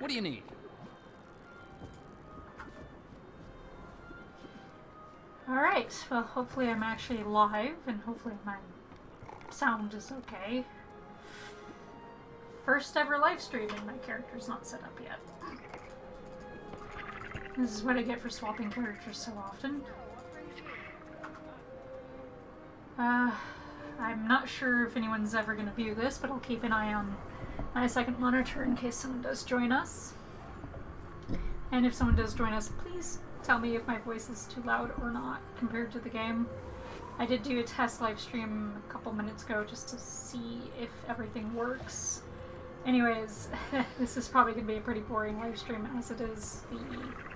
What do you need? Alright, well, hopefully I'm actually live, and hopefully my sound is okay. First ever live stream, and my character's not set up yet. This is what I get for swapping characters so often. I'm not sure if anyone's ever going to view this, but I'll keep an eye on my second monitor in case someone does join us. And if someone does join us, please tell me if my voice is too loud or not compared to the game. I did do a test live stream a couple minutes ago just to see if everything works. Anyways, this is probably going to be a pretty boring live stream as it is the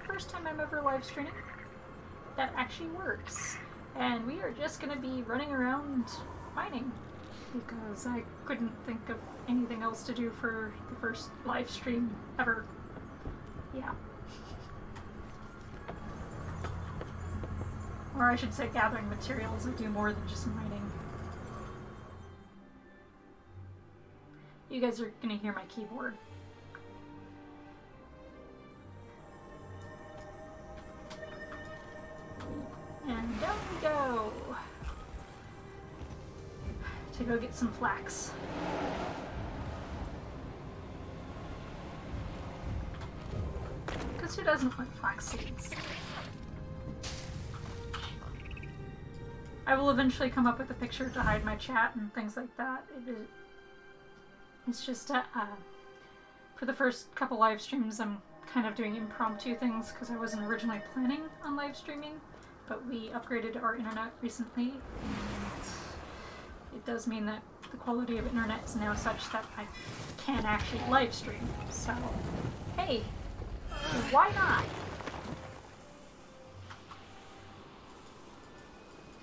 first time I'm ever live streaming that actually works. And we are just going to be running around mining because I couldn't think of anything else to do for the first live stream ever. Yeah. Or I should say gathering materials. I do more than just mining. You guys are gonna hear my keyboard. And down we go! To go get some flax. Because who doesn't want flax seeds? I will eventually come up with a picture to hide my chat and things like that. It's just, for the first couple live streams, I'm kind of doing impromptu things because I wasn't originally planning on live streaming, but we upgraded our internet recently, and it does mean that the quality of internet is now such that I can actually live stream. So, hey, why not?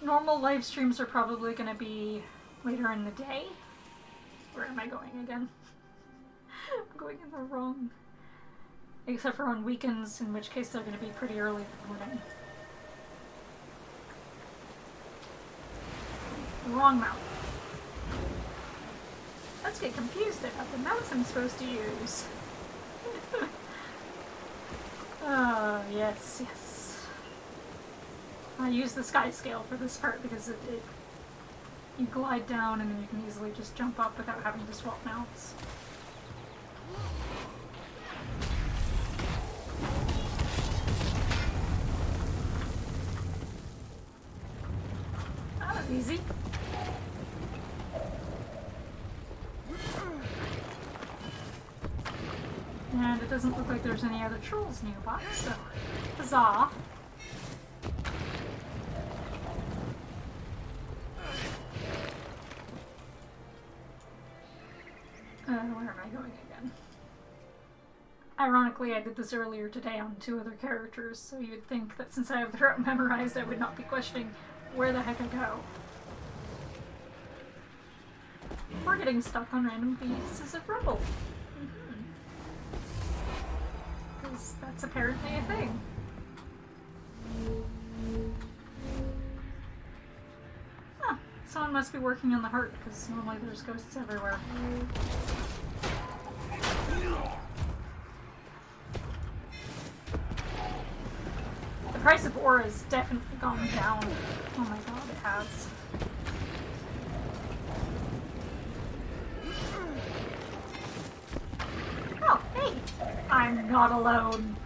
Normal live streams are probably going to be later in the day. Where am I going again? I'm going in the wrong... Except for on weekends, in which case they're going to be pretty early in the morning. The wrong mount. Let's get confused about the mounts I'm supposed to use. Yes, yes. I use the sky scale for this part because you glide down and then you can easily just jump up without having to swap mounts. That was easy. And it doesn't look like there's any other trolls nearby, so huzzah. Where am I going again? Ironically, I did this earlier today on 2 other characters, so you would think that since I have the route memorized, I would not be questioning where the heck I go. We're getting stuck on random pieces of rubble. Because that's apparently a thing. Huh. Someone must be working on the heart, because normally there's ghosts everywhere. The price of ore has definitely gone down. Oh my god, it has. Oh, hey! I'm not alone.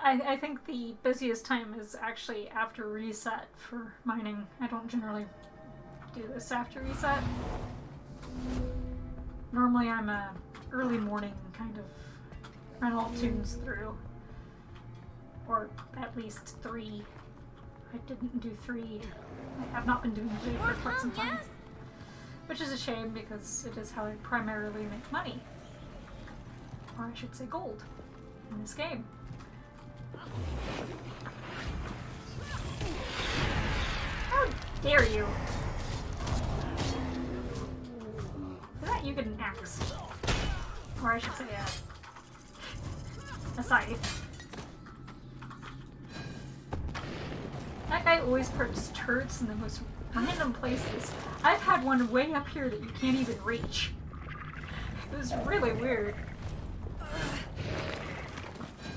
I think the busiest time is actually after reset for mining. I don't generally do this after reset. Normally I'm a early morning kind of run all tunes through. Or at least 3. I didn't do 3. I have not been doing 3 for quite some time. Which is a shame because it is how I primarily make money. Or I should say gold in this game. How dare you! For that you get an axe. Or I should say a scythe. That guy always puts turrets in the most random places. I've had one way up here that you can't even reach. It was really weird.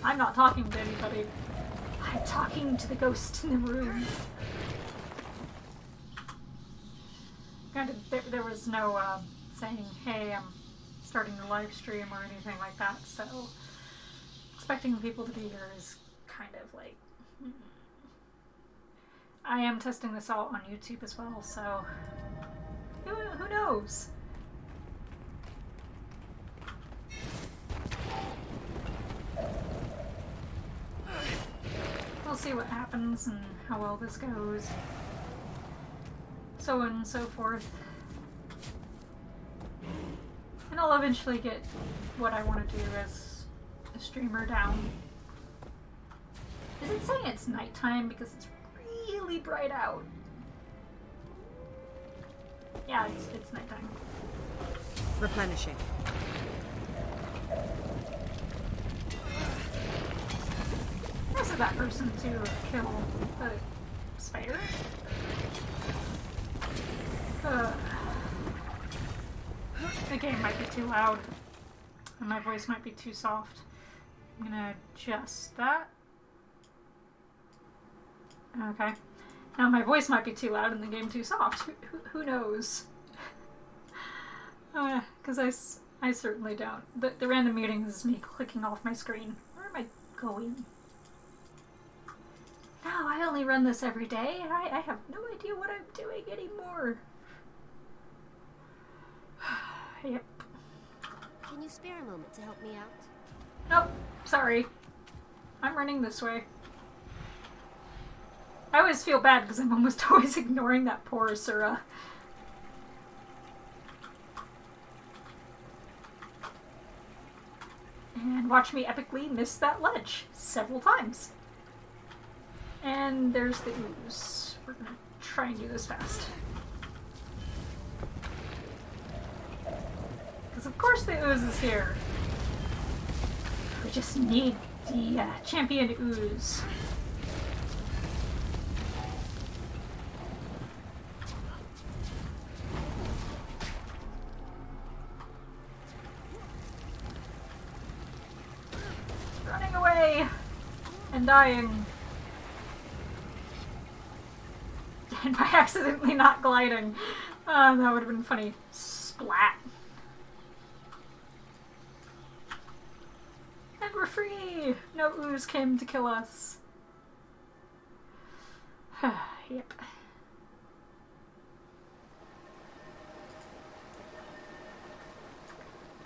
I'm not talking to anybody. I'm talking to the ghost in the room. Granted, there was no saying, hey, I'm starting the live stream or anything like that, so expecting people to be here is kind of like... I am testing this out on YouTube as well, so who knows? We'll see what happens and how well this goes. So on and so forth. And I'll eventually get what I want to do as a streamer down. Is it saying it's nighttime because it's really bright out? Yeah, it's nighttime. Replenishing. I said that person to kill the spider. The game might be too loud, and my voice might be too soft. I'm gonna adjust that. Okay. Now my voice might be too loud and the game too soft. Who knows? Because I certainly don't. The random muting is me clicking off my screen. Where am I going? No, I only run this every day. I have no idea what I'm doing anymore. Yep. Can you spare a moment to help me out? Nope, sorry. I'm running this way. I always feel bad because I'm almost always ignoring that poor Asura. And watch me epically miss that ledge several times. And there's the ooze. We're gonna try and do this fast. Because of course the ooze is here. We just need the champion ooze. Running away and dying. And by accidentally not gliding. That would have been funny. Splat. And we're free! No ooze came to kill us. Yep.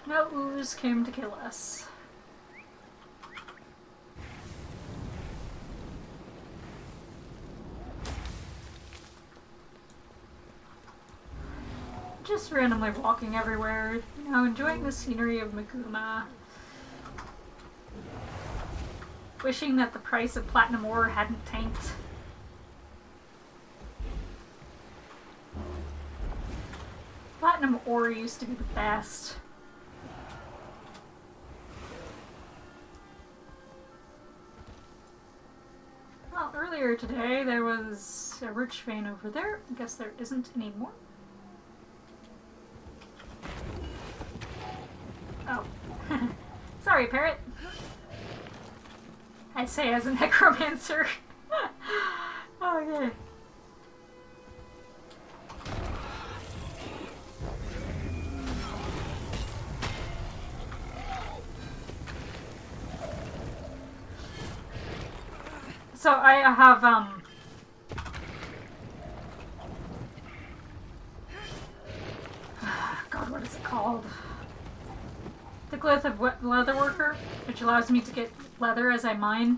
No ooze came to kill us. Just randomly walking everywhere, you know, enjoying the scenery of Maguma. Wishing that the price of platinum ore hadn't tanked. Platinum ore used to be the best. Well, earlier today there was a rich vein over there. I guess there isn't anymore. Oh. Sorry, parrot. I say as a necromancer. Okay. So I have, God, what is it called? The Glyph of Leatherworker, which allows me to get leather as I mine.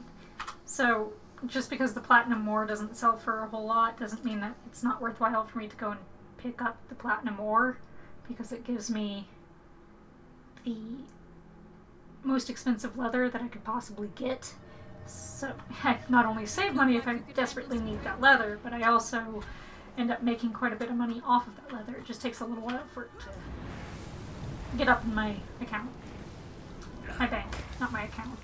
So just because the platinum ore doesn't sell for a whole lot doesn't mean that it's not worthwhile for me to go and pick up the platinum ore, because it gives me the most expensive leather that I could possibly get. So I not only save money if I desperately need that leather, but I also end up making quite a bit of money off of that leather. It just takes a little while for it to get up in my account. My bank, not my account.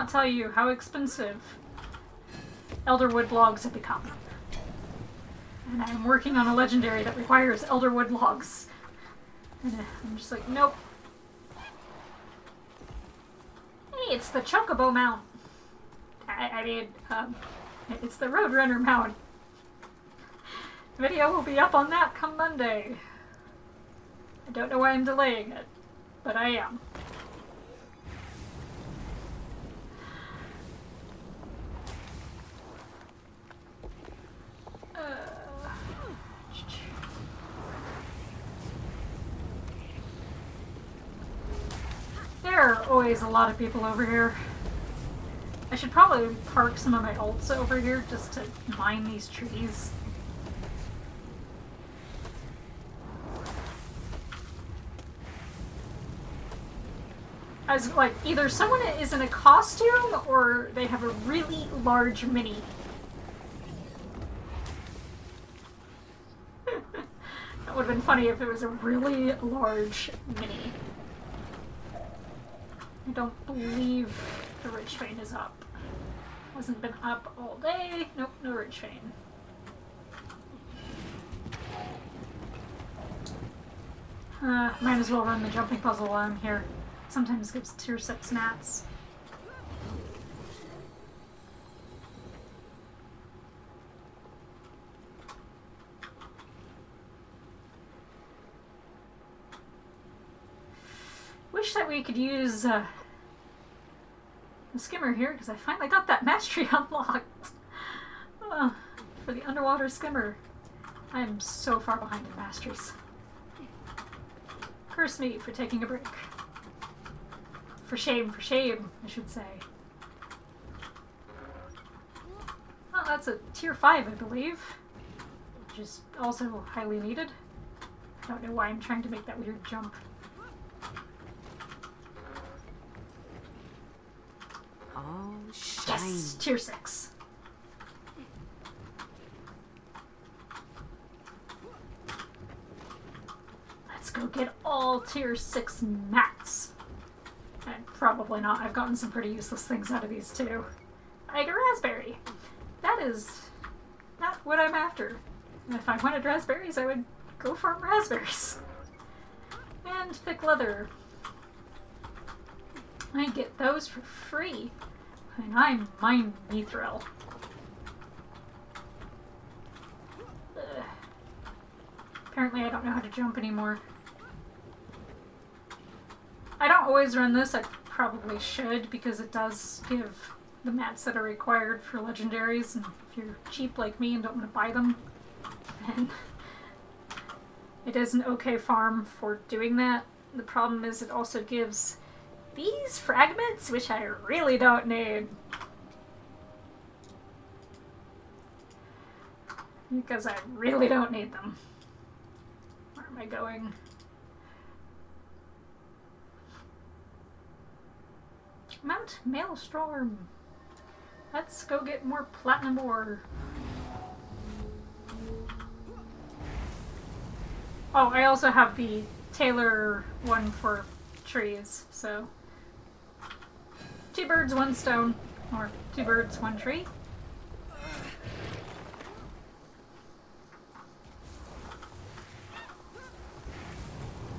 cannot tell you how expensive Elderwood logs have become. And I'm working on a legendary that requires Elderwood logs. And I'm just like, nope. Hey, it's the Chocobo mount. I mean, it's the Roadrunner mount. Video will be up on that come Monday. I don't know why I'm delaying it, but I am. There are always a lot of people over here. I should probably park some of my ults over here just to mine these trees. As like, either someone is in a costume or they have a really large mini. That would have been funny if it was a really large mini. I don't believe the Ridge Vein is up. Hasn't been up all day. Nope, no Ridge Vein. Might as well run the jumping puzzle while I'm here. Sometimes gives tier 6 mats. Wish that we could use the skimmer here, because I finally got that mastery unlocked for the underwater skimmer. I am so far behind in masteries. Curse me for taking a break. For shame, I should say. Oh, that's a tier 5, I believe. Which is also highly needed. I don't know why I'm trying to make that weird jump. Oh, shiny. Yes! Tier 6. Let's go get all tier 6 mats. Probably not. I've gotten some pretty useless things out of these too. I get a raspberry. That is not what I'm after. If I wanted raspberries, I would go farm raspberries. And thick leather. I get those for free. And I'm mine mithril. Apparently I don't know how to jump anymore. I don't always run this. I probably should, because it does give the mats that are required for legendaries, and if you're cheap like me and don't want to buy them, then it is an okay farm for doing that. The problem is it also gives these fragments, which I really don't need. Because I really don't need them. Where am I going? Mount Maelstrom. Let's go get more platinum ore. Oh, I also have the Taylor one for trees, so 2 birds, 1 stone, or 2 birds, 1 tree.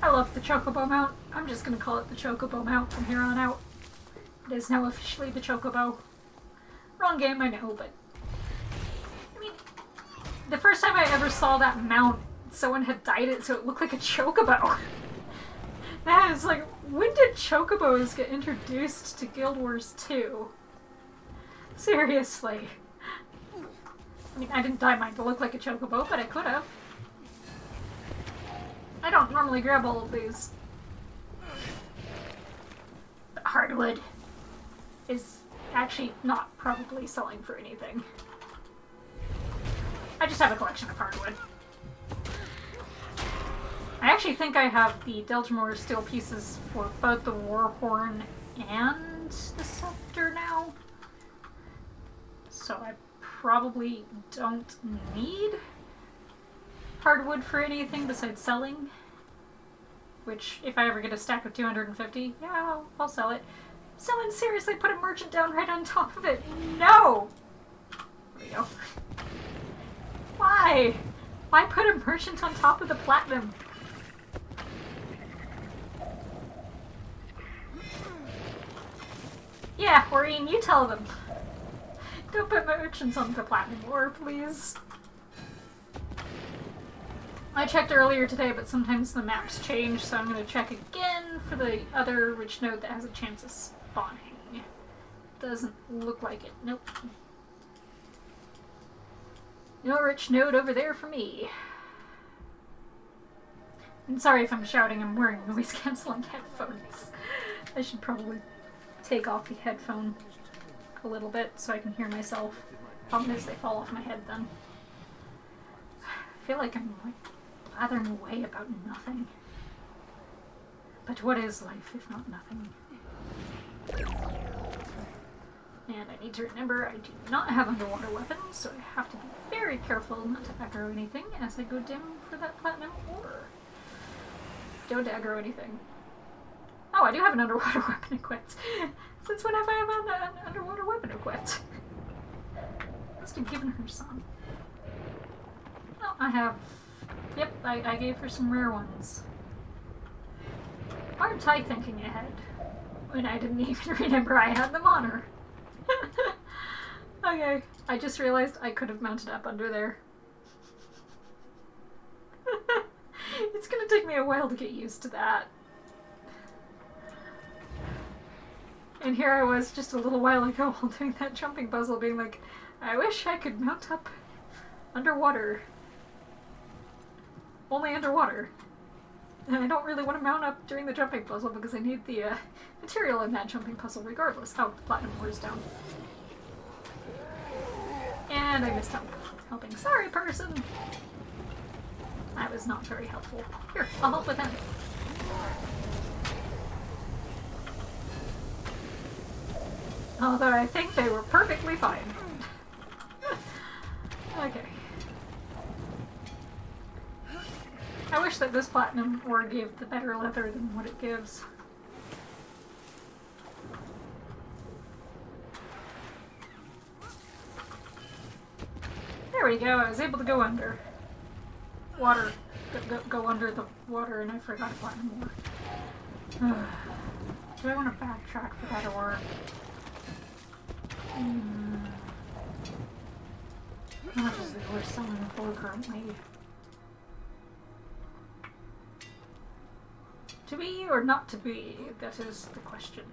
I love the Chocobo mount. I'm just gonna call it the Chocobo mount from here on out. It is now officially the Chocobo. Wrong game, I know, but I mean, the first time I ever saw that mount, someone had dyed it so it looked like a Chocobo. That is like, when did Chocobos get introduced to Guild Wars 2? Seriously. I mean, I didn't dye mine to look like a Chocobo, but I could have. I don't normally grab all of these. But hardwood is actually not probably selling for anything. I just have a collection of hardwood. I actually think I have the Deltamore steel pieces for both the Warhorn and the Scepter now. So I probably don't need hardwood for anything besides selling. Which, if I ever get a stack of 250, yeah, I'll sell it. Someone seriously put a merchant down right on top of it. No! There we go. Why? Why put a merchant on top of the platinum? Yeah, Maureen, you tell them. Don't put merchants on the platinum ore, please. I checked earlier today, but sometimes the maps change, so I'm going to check again for the other rich node that has a chance of spawning. Doesn't look like it. Nope. No rich node over there for me. And sorry if I'm shouting, I'm wearing noise-canceling headphones. I should probably take off the headphone a little bit so I can hear myself. Problem is they fall off my head then. I feel like I'm like blathering away about nothing. But what is life if not nothing? And I need to remember I do not have underwater weapons, so I have to be very careful not to aggro anything as I go down for that platinum ore. Don't aggro anything. Oh, I do have an underwater weapon equipped. Since when have I have an underwater weapon equipped? Must have given her some. Oh, I have... Yep, I gave her some rare ones. Why aren't I thinking ahead? When I didn't even remember I had them on her. Okay, I just realized I could have mounted up under there. It's gonna take me a while to get used to that. And here I was just a little while ago while doing that jumping puzzle being like, I wish I could mount up underwater. Only underwater. And I don't really want to mount up during the jumping puzzle because I need the material in that jumping puzzle regardless. Oh, the platinum ore is down. And I missed helping. Sorry, person! That was not very helpful. Here, I'll help with him. Although I think they were perfectly fine. Okay. I wish that this platinum ore gave the better leather than what it gives. There we go, I was able to go under. Water. Go under the water and I forgot platinum ore. Do I want to backtrack for that ore? How much is the ore selling for currently? To be or not to be? That is the question.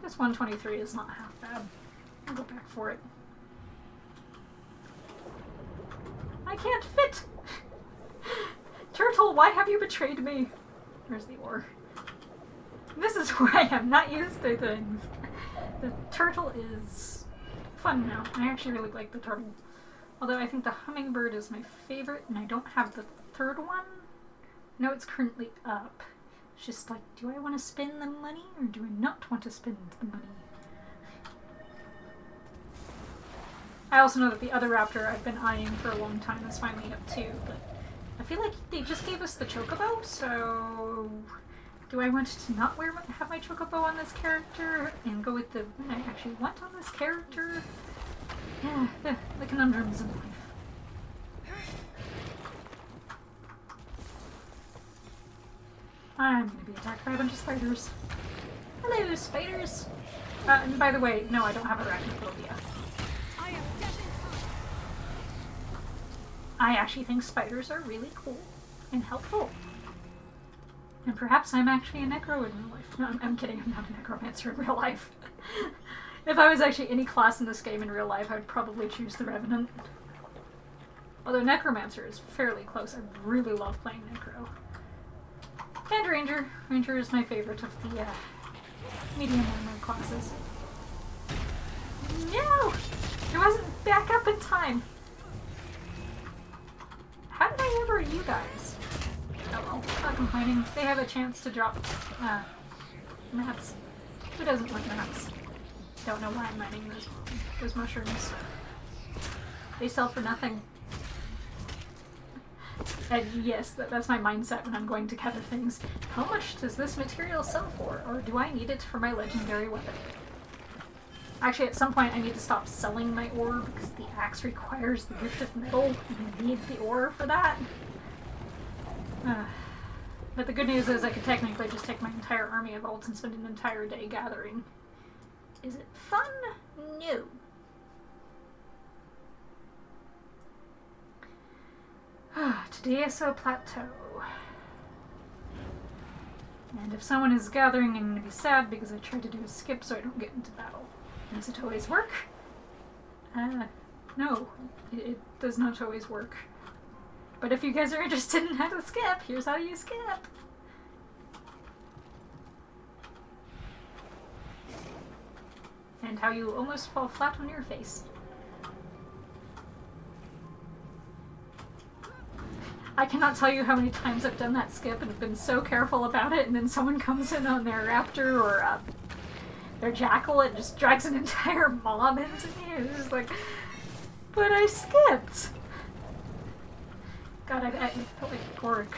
This 123 is not half bad. I'll go back for it. I can't fit! Turtle, why have you betrayed me? Where's the ore? This is where I am not used to things. The turtle is fun now. I actually really like the turtle. Although I think the hummingbird is my favorite and I don't have the third one. No, it's currently up. It's just like, do I want to spend the money or do I not want to spend the money? I also know that the other raptor I've been eyeing for a long time is finally up too, but I feel like they just gave us the chocobo, so do I want to not have my chocobo on this character and go with the one I actually want on this character? Yeah, the conundrums in life. I'm gonna be attacked by a bunch of spiders. Hello, spiders! And by the way, no, I don't have arachnophobia. I actually think spiders are really cool and helpful. And perhaps I'm actually a necro in real life. No, I'm kidding, I'm not a necromancer in real life. If I was actually any class in this game in real life, I would probably choose the Revenant. Although necromancer is fairly close, I really love playing necro. And ranger. Ranger is my favorite of the medium armor classes. No! It wasn't back up in time! How did I ever you guys? Oh well, not complaining. They have a chance to drop mats. Who doesn't like mats? Don't know why I'm mining those mushrooms. They sell for nothing. And yes, that's my mindset when I'm going to gather things. How much does this material sell for? Or do I need it for my legendary weapon? Actually, at some point I need to stop selling my ore because the axe requires the gift of metal, and I need the ore for that. But the good news is I could technically just take my entire army of ults and spend an entire day gathering. Is it fun? No. Tadeuso Plateau. And if someone is gathering, I'm going to be sad because I tried to do a skip so I don't get into battle. Does it always work? No. It does not always work. But if you guys are interested in how to skip, here's how you skip. And how you almost fall flat on your face. I cannot tell you how many times I've done that skip and been so careful about it, and then someone comes in on their raptor or their jackal and just drags an entire mob into me. It's just like, but I skipped! God, I felt like Gork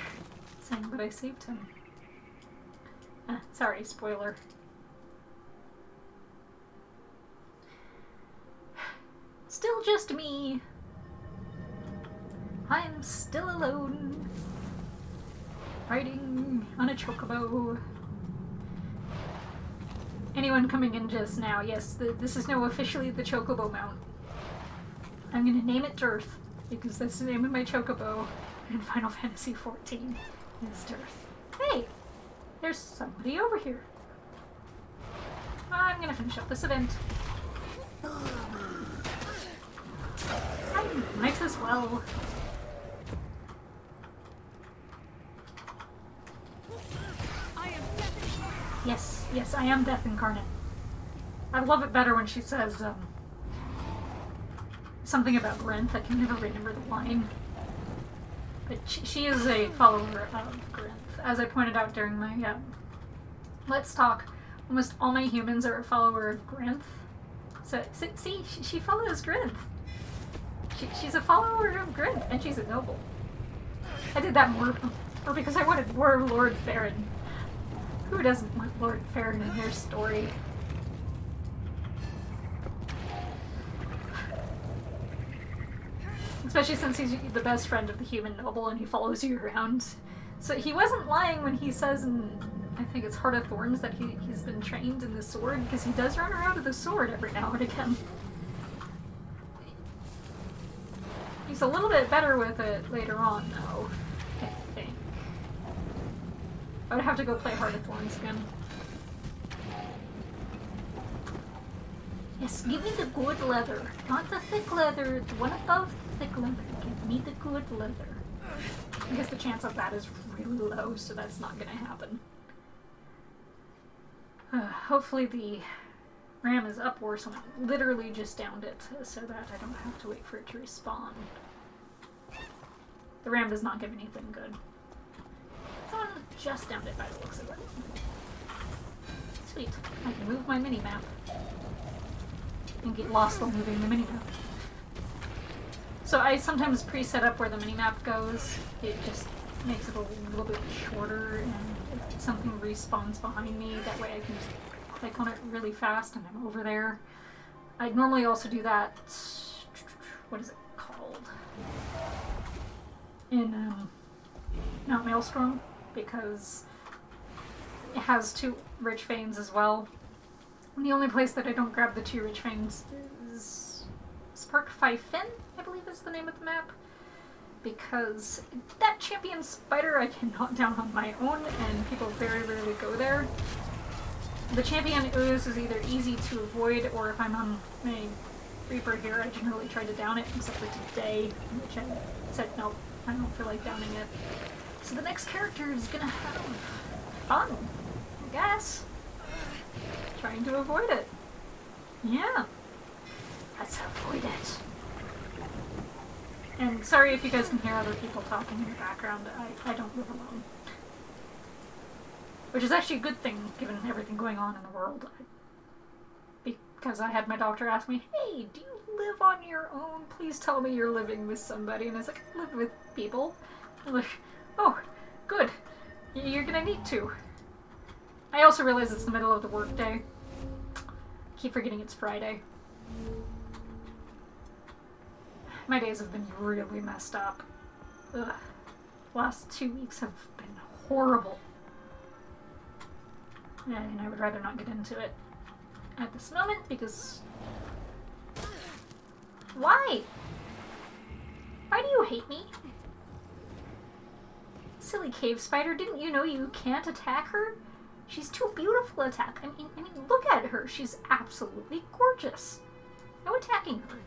saying, but I saved him. Sorry, spoiler. Still just me. I'm still alone. Riding on a chocobo. Anyone coming in just now, yes, this is now officially the chocobo mount. I'm gonna name it Dearth, because that's the name of my chocobo in Final Fantasy XIV, is Dearth. Hey! There's somebody over here. I'm gonna finish up this event. I might as well. Yes, I am Death Incarnate. I love it better when she says, something about Grinth. I can never remember the line. But she is a follower of Grinth. As I pointed out during my, Let's Talk, almost all my humans are a follower of Grinth. So, see, she follows Grinth. She's a follower of Grinth, and she's a noble. I did that more because I wanted more Lord Farron. Who doesn't want Lord Farron in their story? Especially since he's the best friend of the human noble and he follows you around. So he wasn't lying when he says in, I think it's Heart of Thorns, that he's been trained in the sword, because he does run around with the sword every now and again. He's a little bit better with it later on, though, I think. I would have to go play Heart of Thorns again. Yes, give me the good leather. Not the thick leather, the one above the thick leather. Give me the good leather. I guess the chance of that is really low, so that's not gonna happen. Hopefully the RAM is up or something. Literally just downed it so that I don't have to wait for it to respawn. The RAM does not give anything good. Someone just downed it by the looks of it. Sweet. I can move my mini-map. And get lost while moving the mini-map. So I sometimes pre-set up where the mini-map goes. It just makes it a little bit shorter, and if something respawns behind me, that way I can just click on it really fast and I'm over there. I'd normally also do that, what is it called? In Mount Maelstrom, because it has 2 rich veins as well. And the only place that I don't grab the 2 rich veins is Spark Fen, I believe is the name of the map. Because that champion spider I can knock down on my own, and people very rarely go there. The champion ooze is either easy to avoid, or if I'm on my Reaper here, I generally try to down it, except for today, which I said, nope, I don't feel like downing it. So the next character is gonna have fun, I guess. Trying to avoid it. Yeah. Let's avoid it. And sorry if you guys can hear other people talking in the background. I don't live alone. Which is actually a good thing, given everything going on in the world. Because I had my doctor ask me, hey, do you live on your own? Please tell me you're living with somebody. And I was like, I live with people. I'm like, oh, good. You're gonna need to. I also realize it's the middle of the workday. Keep forgetting it's Friday. My days have been really messed up. Ugh. Last 2 weeks have been horrible. And I would rather not get into it at this moment because... Why? Why do you hate me? Silly cave spider, didn't you know you can't attack her? She's too beautiful to attack. I mean, look at her. She's absolutely gorgeous. No attacking her.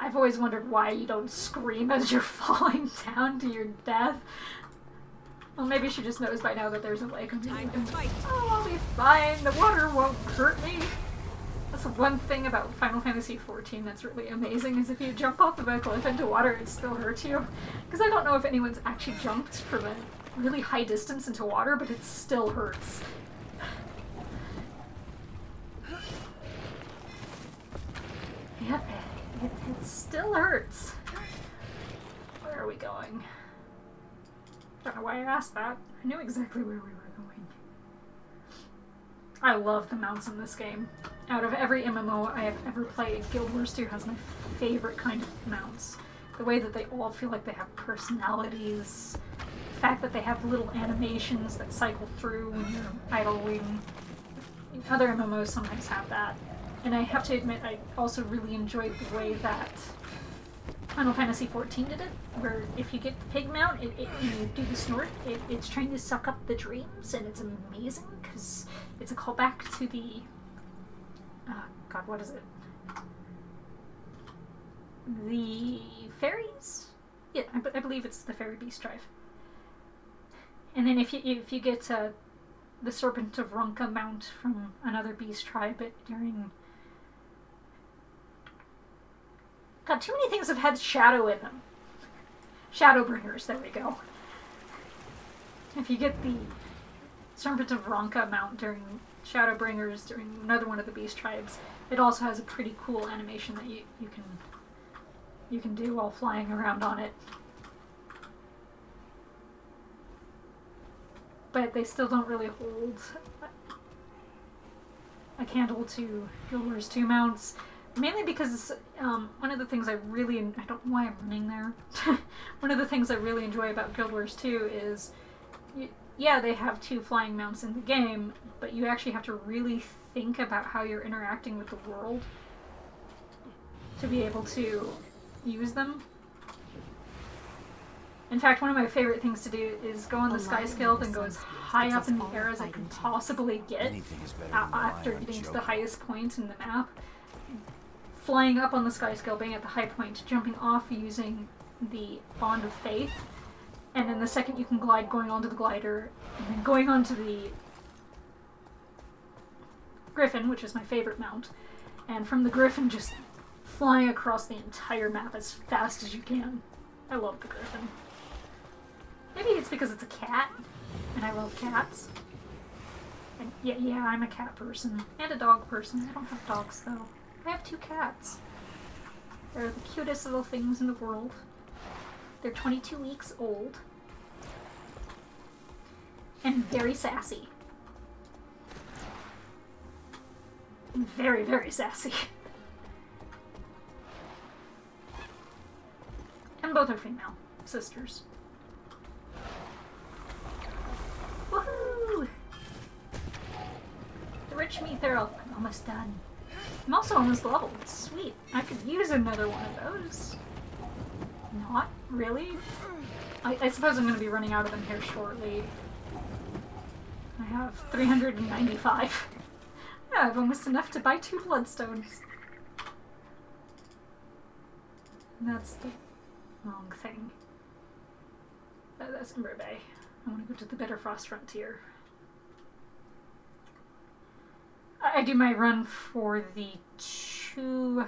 I've always wondered why you don't scream as you're falling down to your death. Well, maybe she just knows by now that there's a lake. Time to fight. Oh, I'll be fine. The water won't hurt me. That's one thing about Final Fantasy XIV that's really amazing, is if you jump off of a cliff into water, it still hurts you. Because I don't know if anyone's actually jumped from a really high distance into water, but it still hurts. Yep, it still hurts. Where are we going? Don't know why I asked that. I knew exactly where we were going. I love the mounts in this game. Out of every MMO I have ever played, Guild Wars 2 has my favorite kind of mounts. The way that they all feel like they have personalities. The fact that they have little animations that cycle through when you're idling. Other MMOs sometimes have that. And I have to admit, I also really enjoyed the way that Final Fantasy XIV did it, where if you get the pig mount, and you do the snort, it's trying to suck up the dreams, and it's amazing, because it's a callback to the... God, what is it? The fairies? Yeah, I believe it's the Fairy Beast Drive. And then if you get the Serpent of Ronka mount from another beast tribe during... God, too many things have had shadow in them. Shadowbringers, there we go. If you get the Serpent of Ronka mount during Shadowbringers, during another one of the beast tribes, it also has a pretty cool animation that you can do while flying around on it. But they still don't really hold a candle to Guild Wars 2 mounts. Mainly because one of the things I don't know why I'm running there. One of the things I really enjoy about Guild Wars 2 is, yeah, they have 2 flying mounts in the game, but you actually have to really think about how you're interacting with the world to be able to use them. In fact, one of my favorite things to do is go on the Sky Skeld and go as high up in the air as I can possibly get after getting to the highest point in the map. Flying up on the Sky Scale, being at the high point, jumping off using the Bond of Faith, and then the second you can glide, going onto the glider, and then going onto the Griffin, which is my favorite mount, and from the Griffin just flying across the entire map as fast as you can. I love the Griffin. Maybe it's because it's a cat, and I love cats. And yeah, I'm a cat person, and a dog person. I don't have dogs, though. I have 2 cats. They're the cutest little things in the world. They're 22 weeks old. And very sassy. Very, very sassy. And both are female sisters. Woohoo! The Rich Mithril. I'm almost done. I'm also almost leveled. Sweet. I could use another one of those. Not really. I suppose I'm going to be running out of them here shortly. I have 395. Yeah, I have almost enough to buy 2 bloodstones. And that's the wrong thing. That's Ember Bay. I want to go to the Bitterfrost Frontier. I do my run for the 2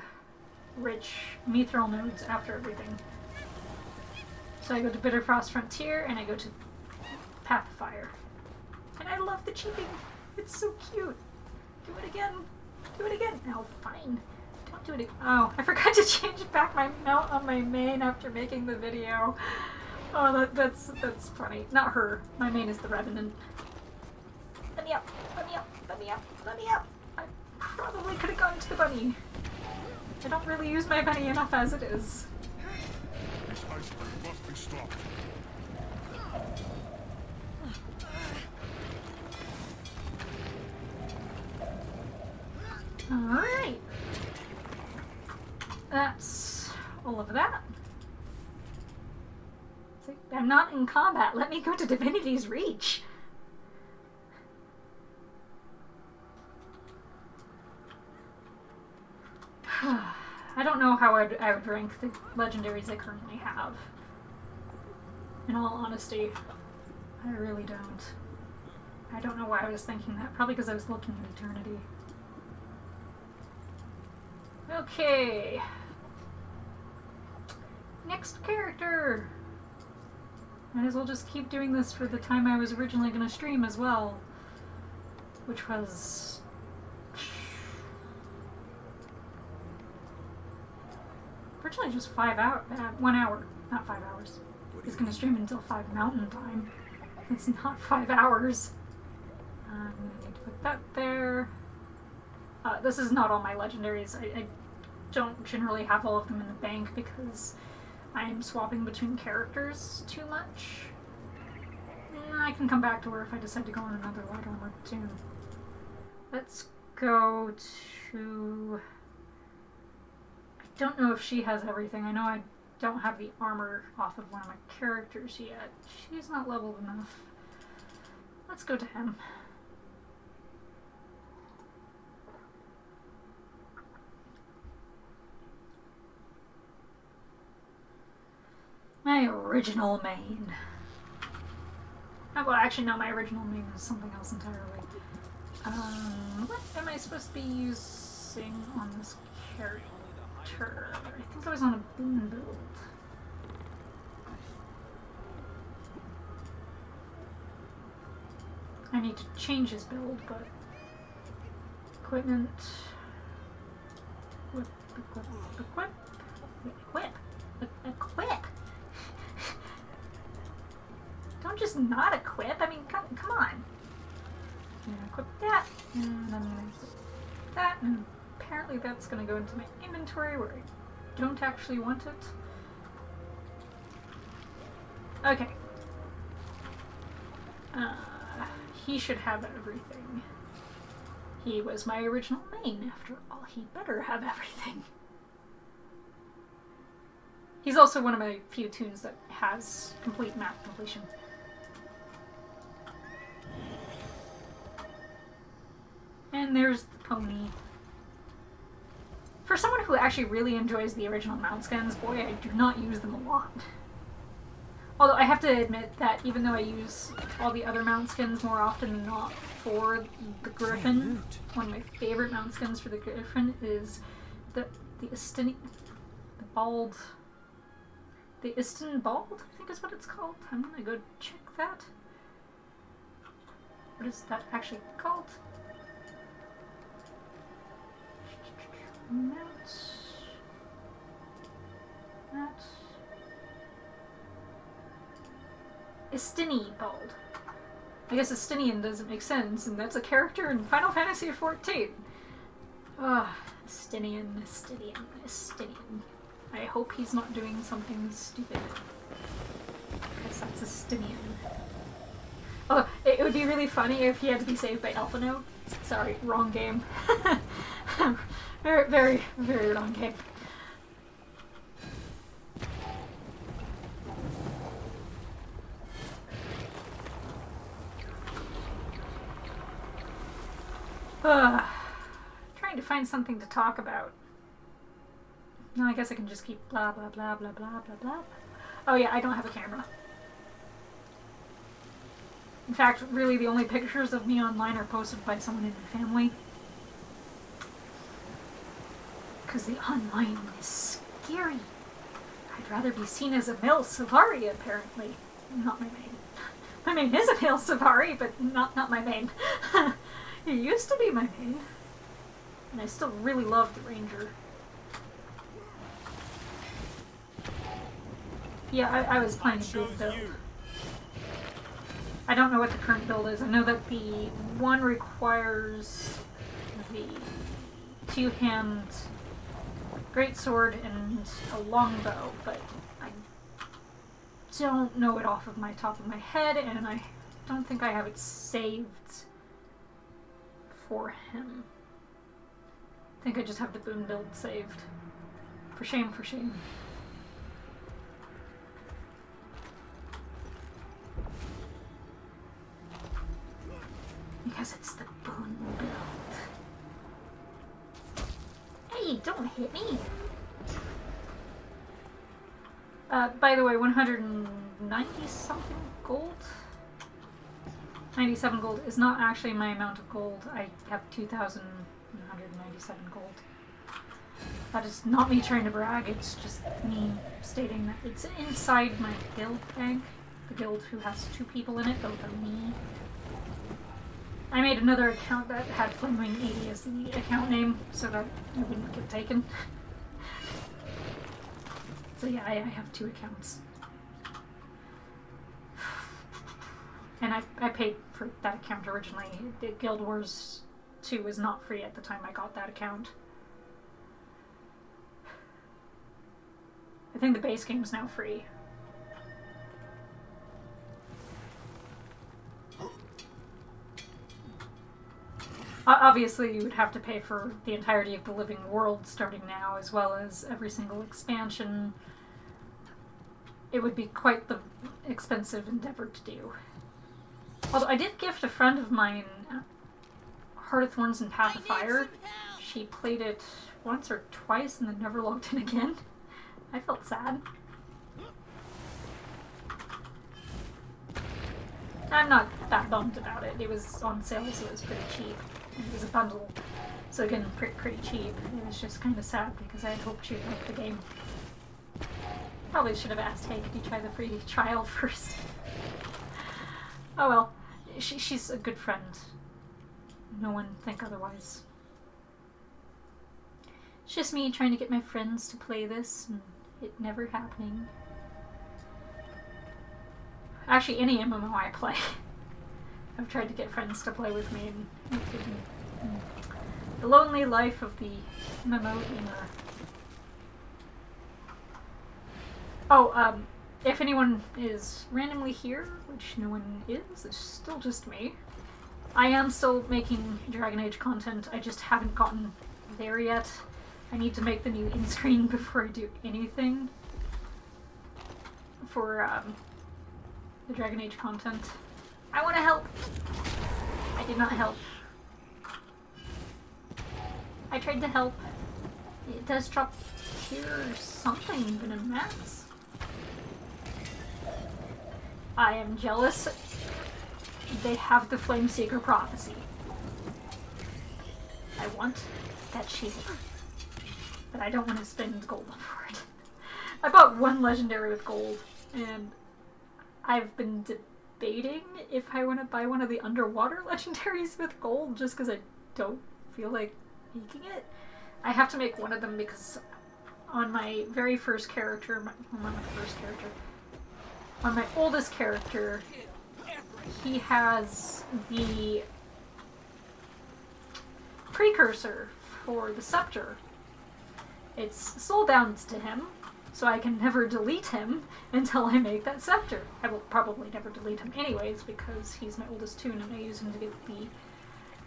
rich Mithril nodes after everything. So I go to Bitterfrost Frontier and I go to Path of Fire. And I love the cheeping. It's so cute. Do it again. Do it again. Now, fine. Don't do it. Oh, I forgot to change back my mount on my main after making the video. Oh, that's funny. Not her. My main is the Revenant. Let me up. Let me up. Let me up. Let me up. I probably could have gone to the bunny. I don't really use my bunny enough as it is. This iceberg must be stopped. Alright. That's all of that. It's like, I'm not in combat. Let me go to Divinity's Reach. I don't know how I would rank the legendaries I currently have. In all honesty, I really don't. I don't know why I was thinking that. Probably because I was looking at Eternity. Okay. Next character! Might as well just keep doing this for the time I was originally going to stream as well. Which was... originally just 5 hours. 1 hour. Not 5 hours. He's going to stream until 5 Mountain Time. It's not 5 hours. I'm going to need to put that there. This is not all my legendaries. I don't generally have all of them in the bank because I'm swapping between characters too much. I can come back to her if I decide to go on another light armor too. Let's go to... I don't know if she has everything. I know I don't have the armor off of one of my characters yet. She's not leveled enough. Let's go to him. My original main. Well, actually, no, my original main was something else entirely. What am I supposed to be using on this character? I think I was on a boon build. I need to change his build, but... equipment... Equip! Don't just not equip. I mean, come on. I'm gonna equip that, and I'm gonna equip that, and apparently that's gonna go into my inventory where I don't actually want it. Okay. He should have everything. He was my original main. After all, he better have everything. He's also one of my few tunes that has complete map completion. And there's the pony. For someone who actually really enjoys the original mount skins, boy, I do not use them a lot. Although I have to admit that even though I use all the other mount skins more often than not for the Griffin, one of my favorite mount skins for the Griffin is the Istin Bald, I think is what it's called. I'm gonna go check that. What is that actually called? Mounts. That. Istini Bald. I guess Istinian doesn't make sense, and that's a character in Final Fantasy XIV. Ah, Istinian. I hope he's not doing something stupid. Because that's Istinian. Oh, it would be really funny if he had to be saved by Alphino. Sorry, wrong game. Very, very, very wrong game. Trying to find something to talk about. No, I guess I can just keep blah blah blah blah blah blah blah. Oh yeah, I don't have a camera. In fact, really the only pictures of me online are posted by someone in my family. Because the online is scary. I'd rather be seen as a male Savari, apparently. Not my main. My main is a male Savari, but not my main. It used to be my main. And I still really love the Ranger. Yeah, I was playing the boot build. I don't know what the current build is. I know that the one requires the two-hand greatsword and a longbow, but I don't know it off of my top of my head, and I don't think I have it saved for him. I think I just have the boon build saved. For shame, for shame. Because it's the boon build. Hey, don't hit me! By the way, 190 something gold? 97 gold is not actually my amount of gold. I have 2,197 gold. That is not me trying to brag, it's just me stating that it's inside my guild bank. The guild who has 2 people in it, both are me. I made another account that had Flamewing 80 as the account name, so that it wouldn't get taken. So yeah, I have 2 accounts. And I paid for that account originally. Guild Wars 2 was not free at the time I got that account. I think the base game is now free. Obviously, you would have to pay for the entirety of the living world starting now, as well as every single expansion. It would be quite the expensive endeavor to do. Although I did gift a friend of mine Heart of Thorns and Path of Fire. She played it once or twice and then never logged in again. I felt sad. I'm not that bummed about it. It was on sale, so it was pretty cheap. It was a bundle, so again, pretty cheap. It was just kind of sad because I had hoped she'd like the game. Probably should have asked, hey, could you try the free trial first? Oh well, she's a good friend. No one think otherwise. It's just me trying to get my friends to play this, and it never happening. Actually, any MMO I play, I've tried to get friends to play with me, and it didn't. The lonely life of the MMO gamer. Oh, if anyone is randomly here, which no one is, it's still just me. I am still making Dragon Age content, I just haven't gotten there yet. I need to make the new in-screen before I do anything for the Dragon Age content. I want to help! I did not help. I tried to help. It does drop here or something, but in mats. I am jealous. They have the Flameseeker Prophecy. I want that shield. But I don't want to spend gold for it. I bought one legendary with gold, and I've been debating if I want to buy one of the underwater legendaries with gold, just because I don't feel like making it. I have to make one of them because on my very first character, on my oldest character, he has the precursor for the scepter. It's soul-bound to him, so I can never delete him until I make that scepter. I will probably never delete him anyways, because he's my oldest toon and I use him to get the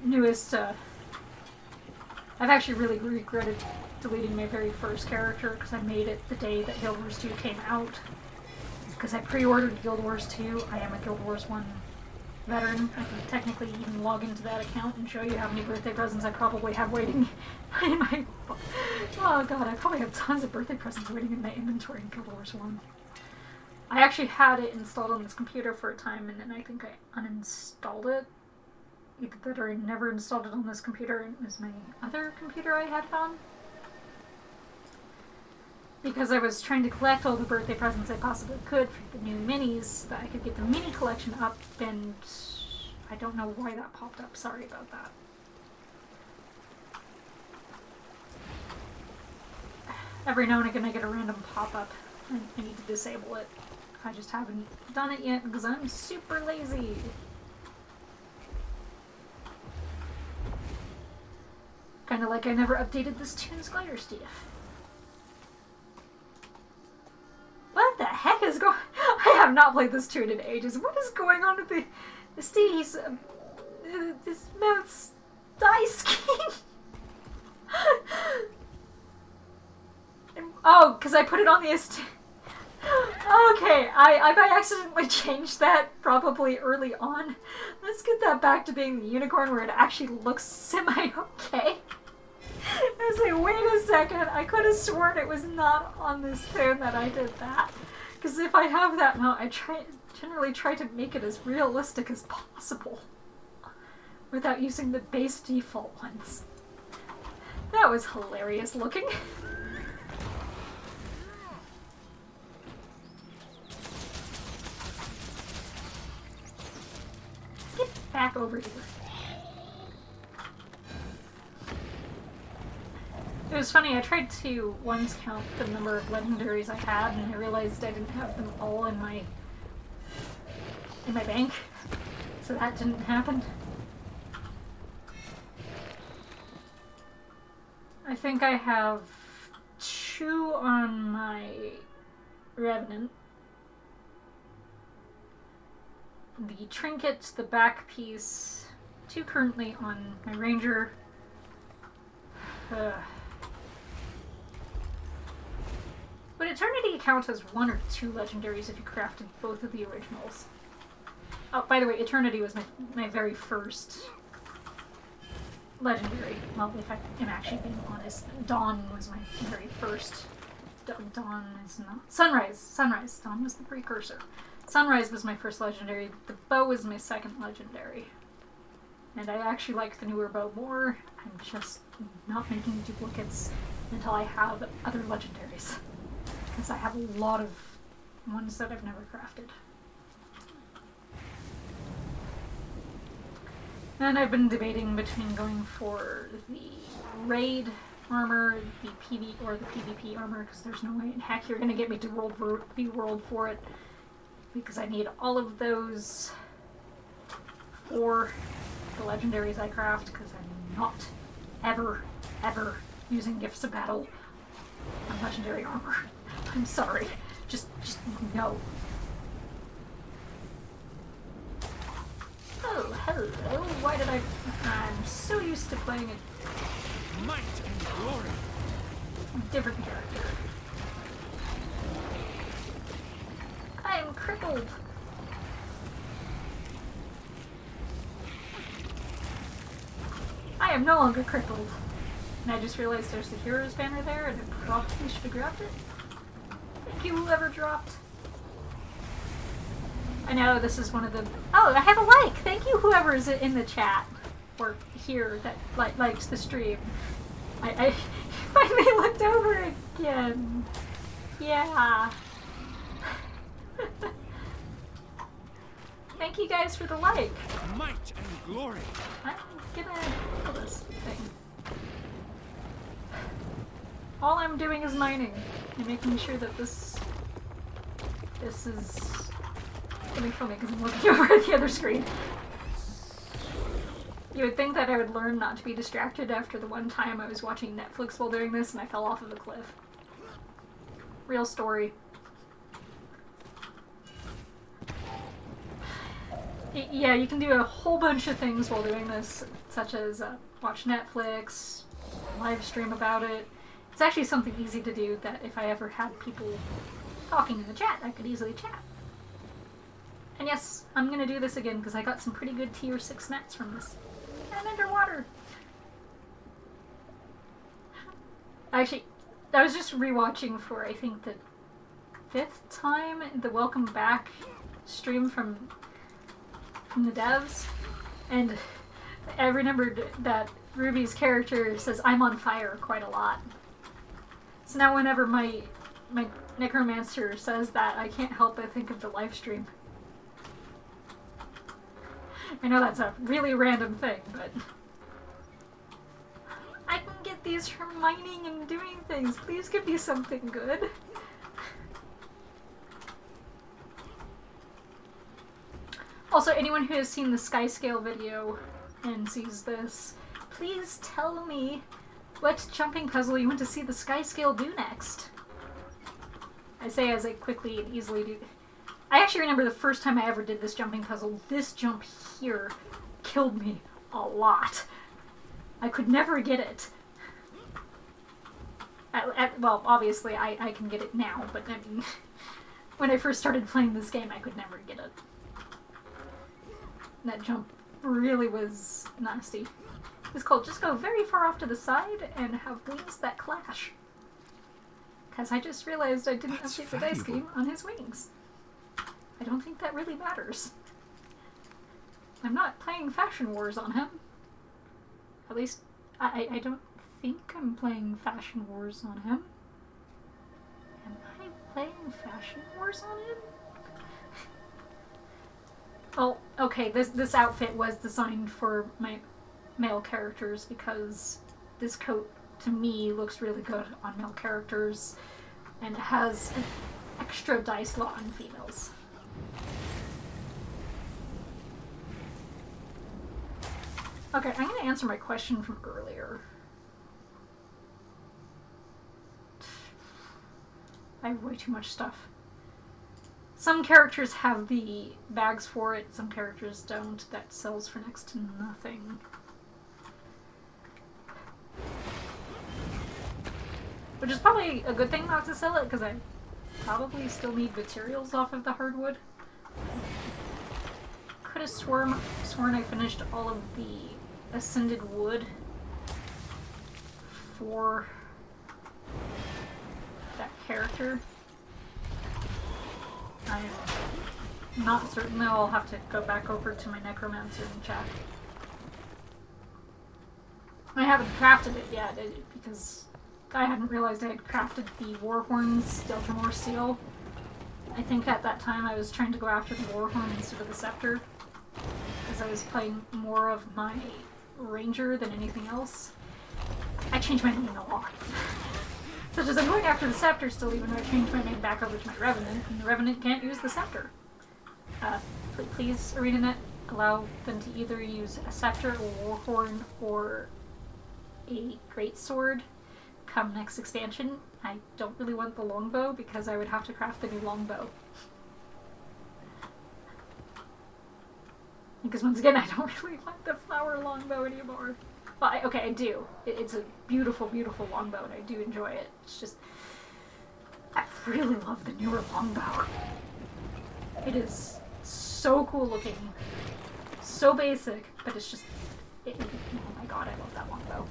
newest, I've actually really regretted deleting my very first character, because I made it the day that Guild Wars 2 came out. Because I pre-ordered Guild Wars 2, I am a Guild Wars 1 veteran. I can technically even log into that account and show you how many birthday presents I probably have waiting in my... Oh god, I probably have tons of birthday presents waiting in my inventory in Guild Wars 1. I actually had it installed on this computer for a time, and then I think I uninstalled it. Either that or I never installed it on this computer. It was my other computer I had it on. Because I was trying to collect all the birthday presents I possibly could for the new minis, so that I could get the mini collection up, and I don't know why that popped up. Sorry about that. Every now and again I get a random pop-up I need to disable it. I just haven't done it yet because I'm super lazy. Kinda like I never updated this Toon's glider stuff. What the heck is going? I have not played this tune in ages. What is going on with the Steve's this mouth's die scheme? Oh, because I put it on the Okay, I by accidentally changed that probably early on. Let's get that back to being the unicorn where it actually looks semi-okay. I was like, wait a second, I could have sworn it was not on this tune that I did that. Because if I have that mount, I generally try to make it as realistic as possible. Without using the base default ones. That was hilarious looking. Get back over here. It was funny, I tried to once count the number of legendaries I had and I realized I didn't have them all in my bank. So that didn't happen. I think I have 2 on my Revenant. The trinket, the back piece, 2 currently on my Ranger. Would Eternity count as 1 or 2 legendaries if you crafted both of the originals? Oh, by the way, Eternity was my very first legendary. Well, if I am actually being honest, Dawn was my very first. Dawn is not. Sunrise. Dawn was the precursor. Sunrise was my first legendary. The bow was my second legendary. And I actually like the newer bow more. I'm just not making duplicates until I have other legendaries. Because I have a lot of ones that I've never crafted. And I've been debating between going for the raid armor, the PV or the PvP armor, because there's no way in heck you're gonna get me to world for it. Because I need all of those for the legendaries I craft, because I'm not ever using Gifts of Battle on legendary armor. I'm sorry. Just no. Oh, hello. Why did I'm so used to playing a Might and glory. different character. I am crippled. I am no longer crippled. And I just realized there's the hero's banner there, and I probably should have grabbed it. Thank you, whoever dropped. I know this is one of the. Oh, I have a like. Thank you, whoever is in the chat or here that likes the stream. I finally looked over again. Yeah. Thank you guys for the like. Might and glory. I'm gonna kill this thing. All I'm doing is mining and making sure that this is gonna kill me because I'm looking over at the other screen. You would think that I would learn not to be distracted after the one time I was watching Netflix while doing this and I fell off of a cliff. Real story. Yeah, you can do a whole bunch of things while doing this, such as watch Netflix, live stream about it. It's actually something easy to do that if I ever had people talking in the chat, I could easily chat. And yes, I'm gonna do this again because I got some pretty good tier 6 mats from this. And underwater! Actually, I was just rewatching for, I think, the 5th time the Welcome Back stream from the devs, and I remembered that Ruby's character says I'm on fire quite a lot. So now whenever my necromancer says that, I can't help but think of the live stream. I know that's a really random thing, but I can get these from mining and doing things. Please give me something good. Also, anyone who has seen the Skyscale video and sees this, please tell me what jumping puzzle you want to see the Skyscale do next. I say as I quickly and easily do. I actually remember the first time I ever did this jumping puzzle. This jump here killed me a lot. I could never get it. Well, obviously I can get it now, but I mean, when I first started playing this game, I could never get it. That jump really was nasty. It's called just go very far off to the side and have wings that clash. Because I just realized I didn't update the dice game on his wings. I don't think that really matters. I'm not playing Fashion Wars on him. At least, I don't think I'm playing Fashion Wars on him. Am I playing Fashion Wars on him? Oh, okay, this outfit was designed for my male characters because this coat, to me, looks really good on male characters, and it has an extra dice slot on females. Okay, I'm going to answer my question from earlier. I have way too much stuff. Some characters have the bags for it, some characters don't. That sells for next to nothing. Which is probably a good thing not to sell it, because I probably still need materials off of the hardwood. Could have sworn I finished all of the Ascended Wood for that character. I'm not certain though. I'll have to go back over to my Necromancer and check. I haven't crafted it yet because I hadn't realized I had crafted the Warhorn's Deltamore seal. I think at that time I was trying to go after the Warhorn instead of the Scepter, because I was playing more of my Ranger than anything else. I changed my name a lot. Such as I'm going after the Scepter still, even though I changed my name back over to my Revenant, and the Revenant can't use the Scepter. Please, ArenaNet, allow them to either use a Scepter, a Warhorn, or a Greatsword come next expansion. I don't really want the longbow because I would have to craft the new longbow. Because once again, I don't really want the flower longbow anymore. Well, I do. It's a beautiful, beautiful longbow, and I do enjoy it. It's just, I really love the newer longbow. It is so cool looking, so basic, but it's just, oh my god, I love that longbow.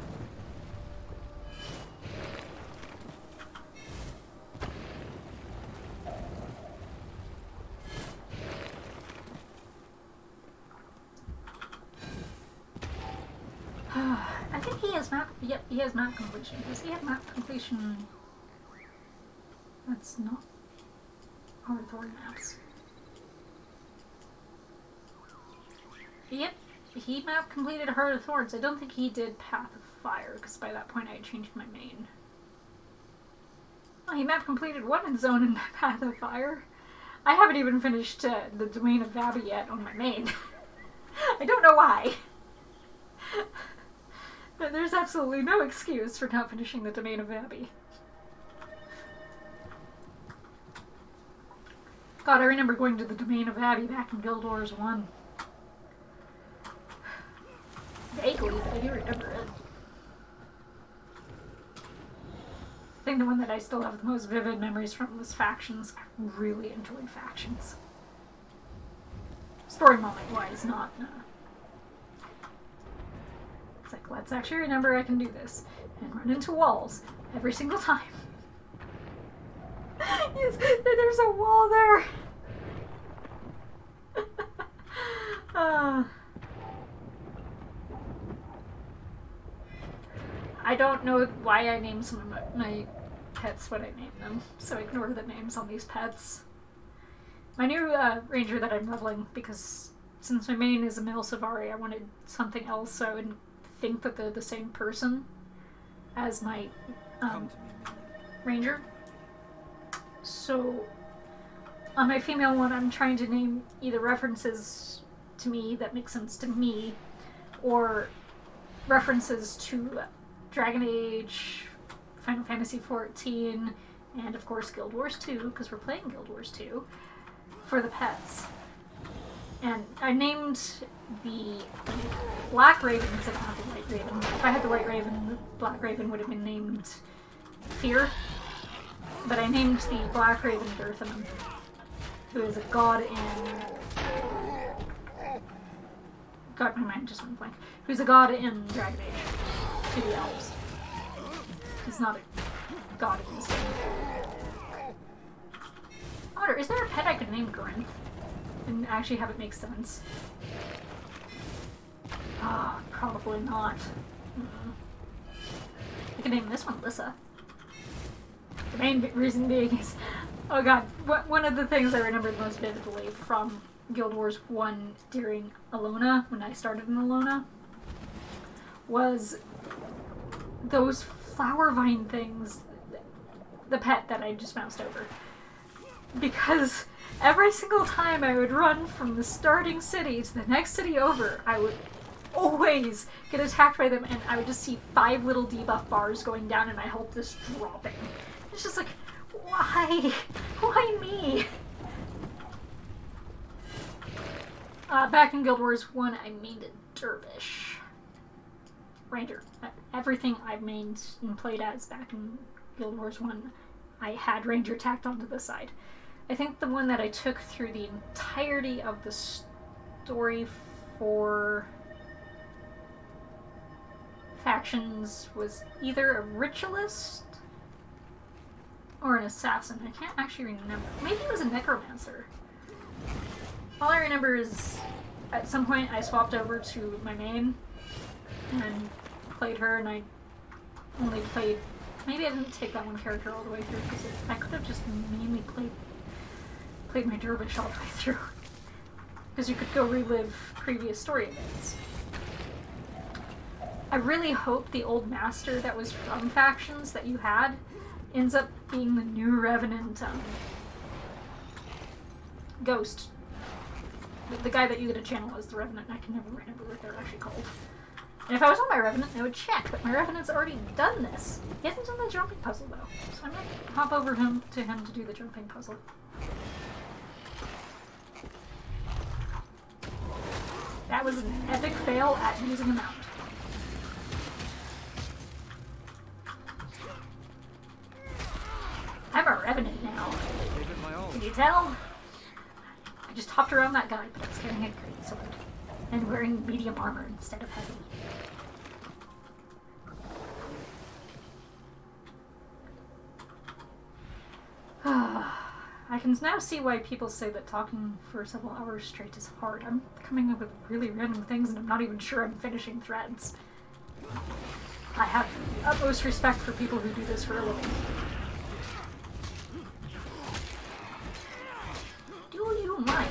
I think he has map. Yep, he has map completion. Does he have map completion? That's not Heart of Thorn maps. Yep, he map completed Heart of Thorns. I don't think he did Path of Fire, because by that point I had changed my main. Oh, he map completed Weapon Zone in Path of Fire. I haven't even finished the Domain of Vabi yet on my main. I don't know why. But there's absolutely no excuse for not finishing the Domain of Vabi. God, I remember going to the Domain of Vabi back in Guild Wars 1. Vaguely, but I do remember it. I think the one that I still have the most vivid memories from was Factions. I really enjoyed Factions. Story moment-wise, not... It's like, let's actually remember I can do this. And run into walls every single time. Yes, there's a wall there! I don't know why I named some of my pets what I named them, so ignore the names on these pets. My new ranger that I'm leveling, because since my main is a male Savari, I wanted something else so I wouldn't think that they're the same person as my ranger. So on my female one, I'm trying to name either references to me that make sense to me, or references to Dragon Age, Final Fantasy XIV, and of course Guild Wars 2, because we're playing Guild Wars 2, for the pets. And I named the Black Raven because I don't have the White Raven. If I had the White Raven, the Black Raven would have been named Fear. But I named the Black Raven Dirthaman, who is a god in... God, my mind just went blank. Who's a god in Dragon Age to the elves. He's not a god in this game. I wonder, is there a pet I could name Grinth and actually have it make sense? Ah, probably not. I could name this one Lissa. The main reason being is, oh god, one of the things I remember most vividly from Guild Wars 1 during Alona, when I started in Alona, was those flower vine things, the pet that I just moused over. Because every single time I would run from the starting city to the next city over, I would always get attacked by them, and I would just see 5 little debuff bars going down and my health just dropping. It's just like, why? Why me? Back in Guild Wars 1, I mained a Dervish. Ranger. Everything I've mained and played as back in Guild Wars 1, I had Ranger tacked onto the side. I think the one that I took through the entirety of the story for factions was either a ritualist or an assassin. I can't actually remember. Maybe it was a necromancer. All I remember is at some point I swapped over to my main and played her, and I only played... Maybe I didn't take that one character all the way through, because I could have just mainly played my Dervish all the way through. Because you could go relive previous story events. I really hope the old master that was from factions that you had ends up being the new Revenant Ghost. The guy that you get a channel as the Revenant, I can never remember what they're actually called. And if I was on my Revenant, I would check, but my Revenant's already done this. He hasn't done the jumping puzzle, though. So I might hop over to him to do the jumping puzzle. That was an epic fail at using a mount. I'm a Revenant now. Can you tell? I just hopped around that guy, but I was carrying a great sword. And wearing medium armor instead of heavy. I can now see why people say that talking for several hours straight is hard. I'm coming up with really random things and I'm not even sure I'm finishing threads. I have utmost respect for people who do this for a living. Do you mind?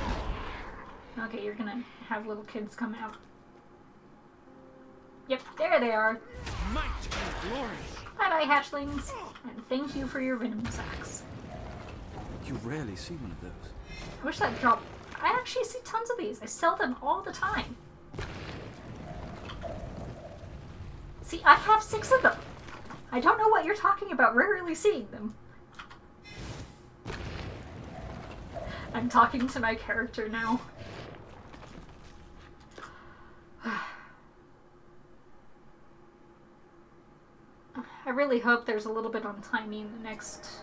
Okay, you're gonna have little kids come out. Yep, there they are. Might and glory. Bye-bye, hatchlings. And thank you for your venom sacks. You rarely see one of those. I wish that dropped. I actually see tons of these. I sell them all the time. See, I have 6 of them. I don't know what you're talking about rarely seeing them. I'm talking to my character now. I really hope there's a little bit on timing in the next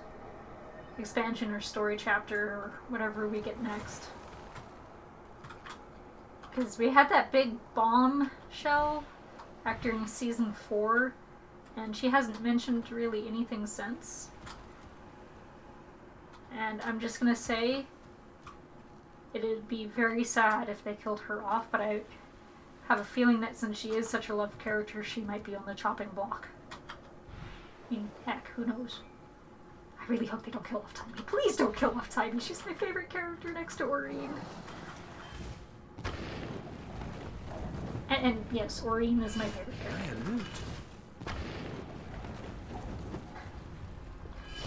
expansion or story chapter or whatever we get next. Because we had that big bombshell back during season 4, and she hasn't mentioned really anything since. And I'm just gonna say, it'd be very sad if they killed her off, but I have a feeling that since she is such a loved character, she might be on the chopping block. I mean, heck, who knows? I really hope they don't kill off Tybee. Please don't kill off Tybee. She's my favorite character next to Aurene. And yes, Aurene is my favorite character.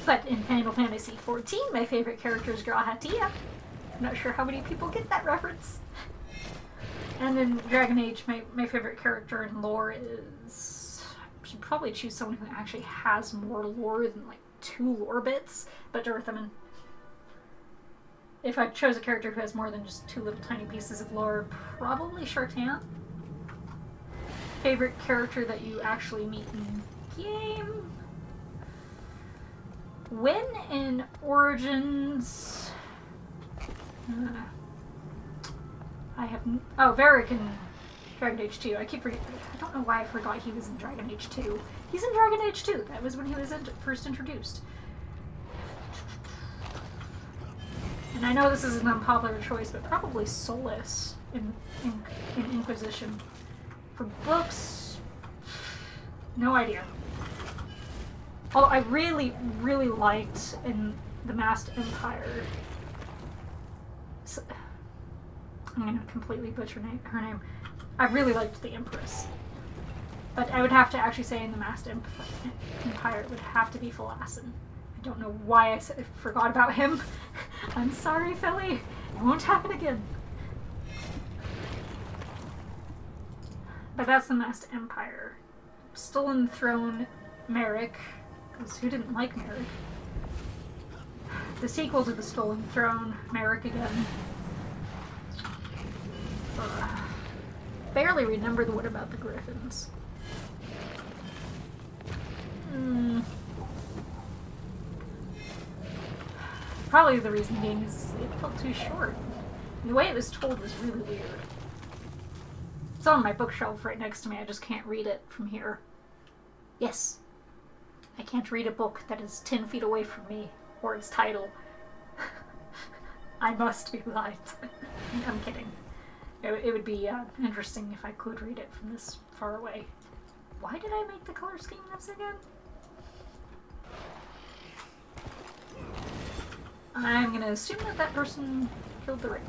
But in Final Fantasy XIV, my favorite character is Grahatia. I'm not sure how many people get that reference. And in Dragon Age, my favorite character in lore is... I should probably choose someone who actually has more lore than like 2 lore bits, but Durthaman. If I chose a character who has more than just 2 little tiny pieces of lore, probably Shartan. Favorite character that you actually meet in game? When in Origins... I have... Oh, Varric in Dragon Age 2. I keep forgetting. I don't know why I forgot he was in Dragon Age 2. He's in Dragon Age 2. That was when he was first introduced. And I know this is an unpopular choice, but probably Solas in Inquisition. For books, no idea. Although I really, really liked in The Masked Empire... I'm going to completely butcher her name. I really liked the Empress. But I would have to actually say in The Masked Empire it would have to be Phalasson. I don't know why I forgot about him. I'm sorry, Philly. It won't happen again. But that's The Masked Empire. Stolen Throne, Merrick. Because who didn't like Merrick? The sequel to The Stolen Throne, Merrick again. Barely remember the What About the Griffins. Probably the reason being is it felt too short. And the way it was told was really weird. It's on my bookshelf right next to me, I just can't read it from here. Yes, I can't read a book that is 10 feet away from me, or its title. I must be light. I'm kidding. It would be interesting if I could read it from this far away. Why did I make the color scheme this again? I'm gonna assume that that person killed the ring.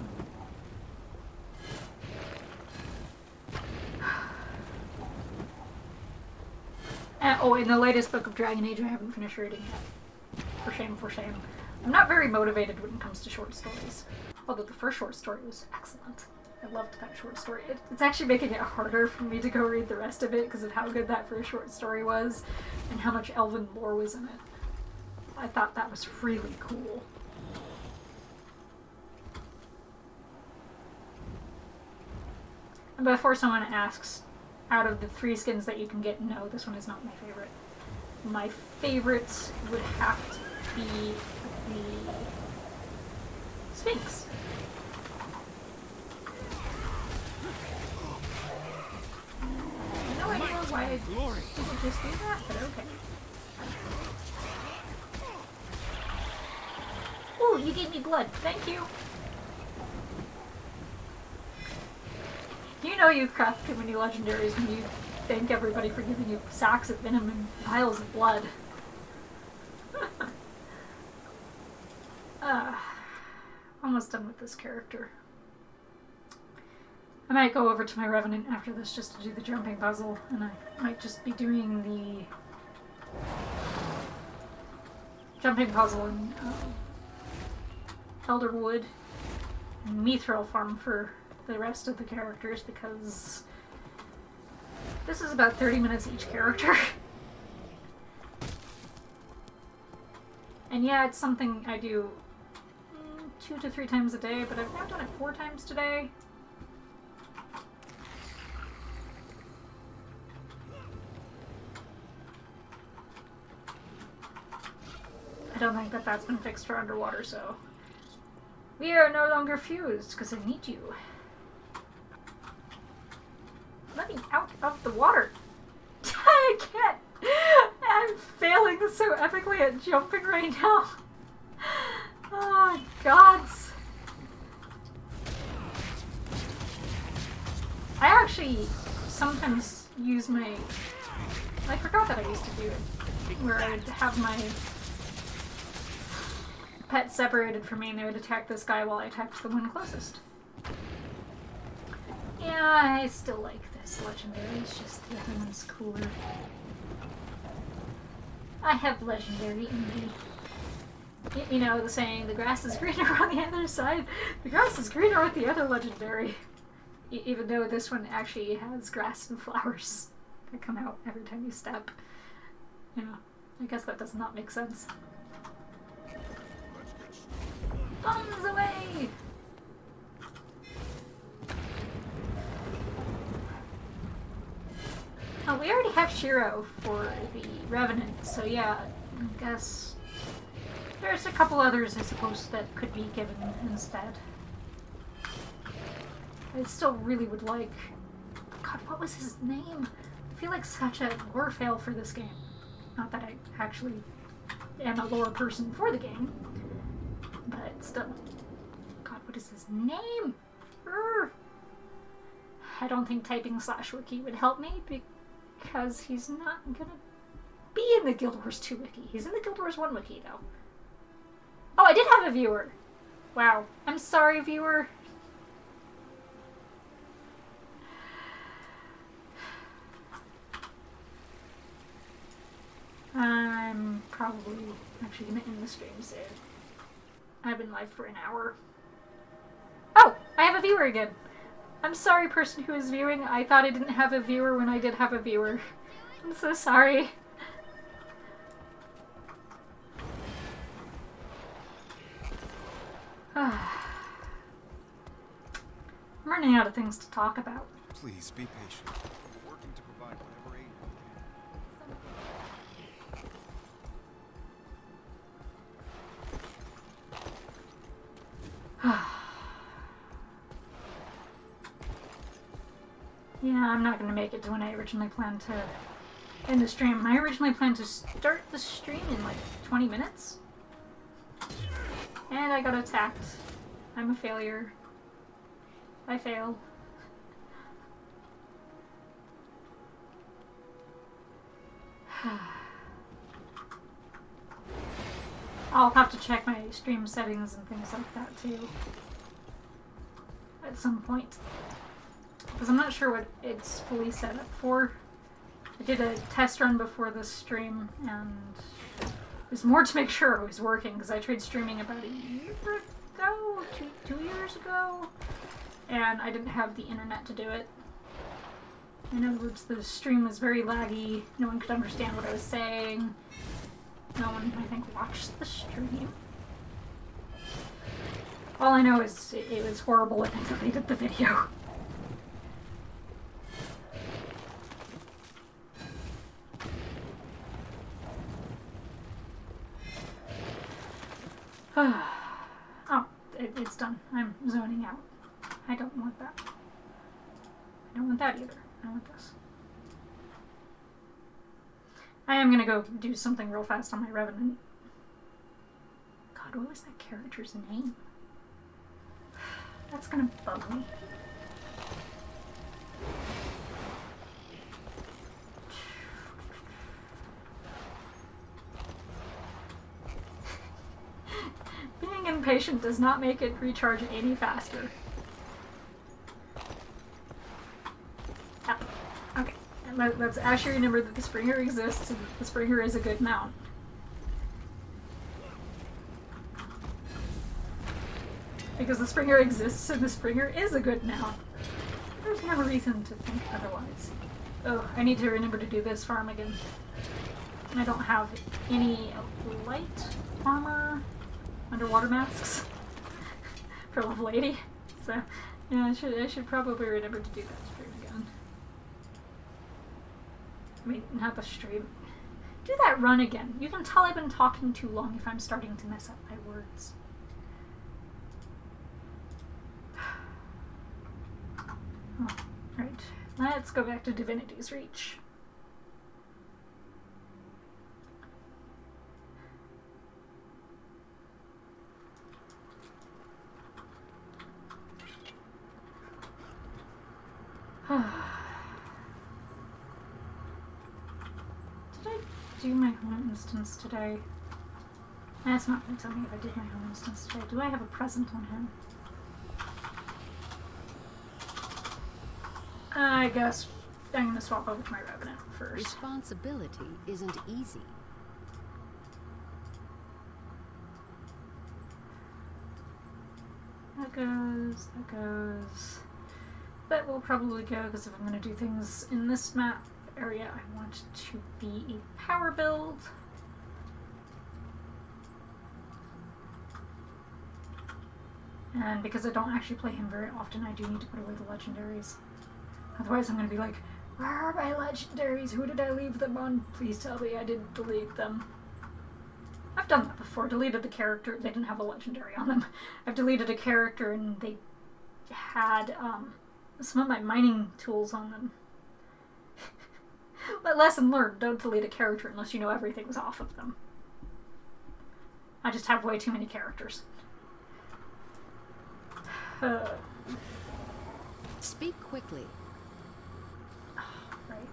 Oh, in the latest book of Dragon Age, I haven't finished reading yet. For shame, for shame. I'm not very motivated when it comes to short stories. Although the first short story was excellent. I loved that short story. It's actually making it harder for me to go read the rest of it because of how good that first short story was and how much elven lore was in it. I thought that was really cool. And before someone asks, out of the 3 skins that you can get, no, this one is not my favorite. My favorite would have to be the Sphinx. No idea why I didn't just do that, but okay. Ooh, you gave me blood. Thank you. You know you've crafted too many legendaries when you thank everybody for giving you sacks of venom and vials of blood. Almost done with this character. I might go over to my Revenant after this just to do the jumping puzzle, and I might just be doing the jumping puzzle in Elderwood and Mithril Farm for the rest of the characters, because this is about 30 minutes each character. And yeah, it's something I do 2 to 3 times a day, but I've now done it 4 times today. I don't think that that's been fixed for underwater, so... We are no longer fused, because I need you. Let me out of the water! I can't! I'm failing so epically at jumping right now. Oh, gods. I actually sometimes use my... I forgot that I used to do it. Where I'd have my pets separated from me and they would attack this guy while I attacked the one closest. Yeah, I still like this legendary, it's just the other one's cooler. I have legendary envy. You know the saying, the grass is greener on the other side. The grass is greener with the other legendary. Even though this one actually has grass and flowers that come out every time you step. Yeah, I guess that does not make sense. Bombs away! Oh, we already have Shiro for the Revenant, so yeah, I guess there's a couple others, I suppose, that could be given instead. I still really would like... God, what was his name? I feel like such a lore fail for this game. Not that I actually am a lore person for the game, but still. God, what is his name? Urgh. I don't think typing /wiki would help me because he's not gonna be in the Guild Wars 2 wiki. He's in the Guild Wars 1 wiki, though. Oh, I did have a viewer! Wow. I'm sorry, viewer. I'm probably actually gonna end the stream soon. I've been live for an hour. Oh! I have a viewer again! I'm sorry, person who is viewing. I thought I didn't have a viewer when I did have a viewer. I'm so sorry. I'm running out of things to talk about. Please be patient. We're working to provide whatever aid we can. Yeah, I'm not going to make it to when I originally planned to end the stream. I originally planned to start the stream in like 20 minutes. And I got attacked. I'm a failure. I fail. I'll have to check my stream settings and things like that too. At some point. Because I'm not sure what it's fully set up for. I did a test run before this stream, and it was more to make sure it was working, because I tried streaming about a year ago, two years ago, and I didn't have the internet to do it. In other words, the stream was very laggy, no one could understand what I was saying, no one, I think, watched the stream. All I know is it was horrible and I deleted the video. Oh, it's done. I'm zoning out. I don't want that. I don't want that either. I want this. I am gonna go do something real fast on my Revenant. God, what was that character's name? That's gonna bug me. Being impatient does not make it recharge any faster. Oh, okay, and let's actually remember that the Springer exists and the Springer is a good mount. Because the Springer exists and the Springer is a good mount. There's no reason to think otherwise. Oh, I need to remember to do this farm again. I don't have any light armor underwater masks for level 80. So yeah, I should probably remember to do that stream again. I mean, not the stream. Do that run again. You can tell I've been talking too long if I'm starting to mess up my words. Oh, right. Let's go back to Divinity's Reach. Did I do my home instance today? That's not going to tell me if I did my home instance today. Do I have a present on him? I guess I'm going to swap over to my Revenant first. Responsibility isn't easy. That goes, that goes. But we'll probably go, because if I'm going to do things in this map area, I want it to be a power build. And because I don't actually play him very often, I do need to put away the legendaries. Otherwise I'm going to be like, where are my legendaries? Who did I leave them on? Please tell me I didn't delete them. I've done that before. Deleted a character. They didn't have a legendary on them. I've deleted a character and they had some of my mining tools on them. But lesson learned, don't delete a character unless you know everything's off of them. I just have way too many characters. Speak quickly. Right.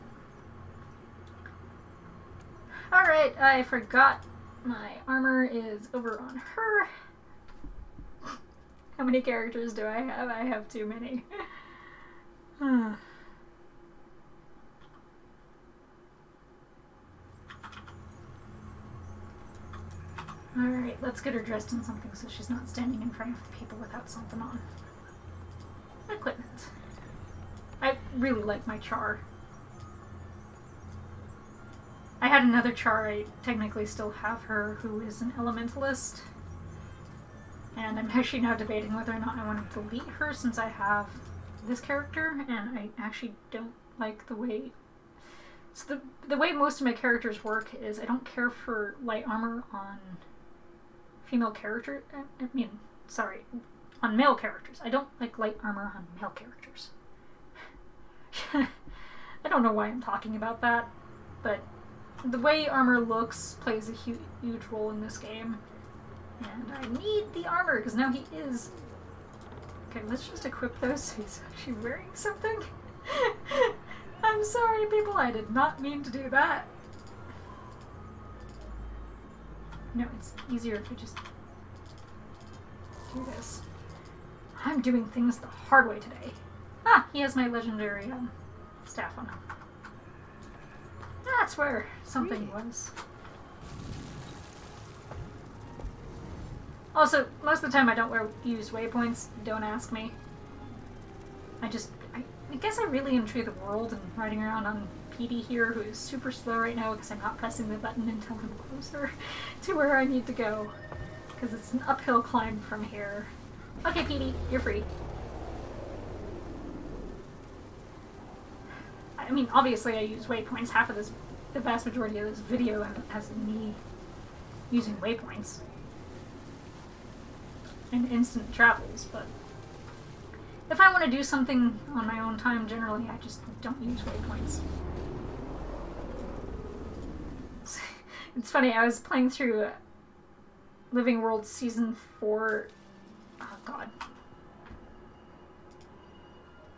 Alright, I forgot my armor is over on her. How many characters do I have? I have too many. Alright, let's get her dressed in something so she's not standing in front of people without something on. Equipment. I really like my char. I had another char, I technically still have her, who is an elementalist. And I'm actually now debating whether or not I want to delete her since I have this character, and I actually don't like the way... So the way most of my characters work is I don't care for light armor on female character... on male characters. I don't like light armor on male characters. I don't know why I'm talking about that, but the way armor looks plays a huge role in this game. And I need the armor, because now he is... Okay, let's just equip those so he's actually wearing something. I'm sorry, people, I did not mean to do that. No, it's easier if we just do this. I'm doing things the hard way today. Ah, he has my legendary staff on him. That's where something was. Also, most of the time I don't use waypoints. Don't ask me. I guess I really enjoy the world and riding around on Petey here, who is super slow right now because I'm not pressing the button until I'm closer to where I need to go. Because it's an uphill climb from here. Okay, Petey, you're free. I mean, obviously I use waypoints. Half of this, the vast majority of this video has me using waypoints. And instant travels, but if I want to do something on my own time, generally I just don't use waypoints. It's funny, I was playing through Living World Season 4... Oh god.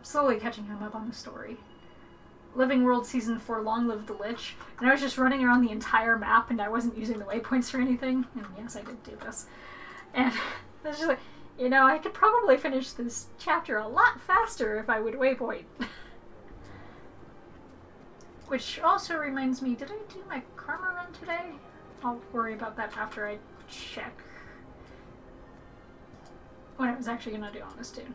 Slowly catching him up on the story. Living World Season 4 Long Live the Lich, and I was just running around the entire map and I wasn't using the waypoints or anything, and yes, I did do this. And I was just like, you know, I could probably finish this chapter a lot faster if I would waypoint. Which also reminds me, did I do my karma run today? I'll worry about that after I check what I was actually going to do on this dude.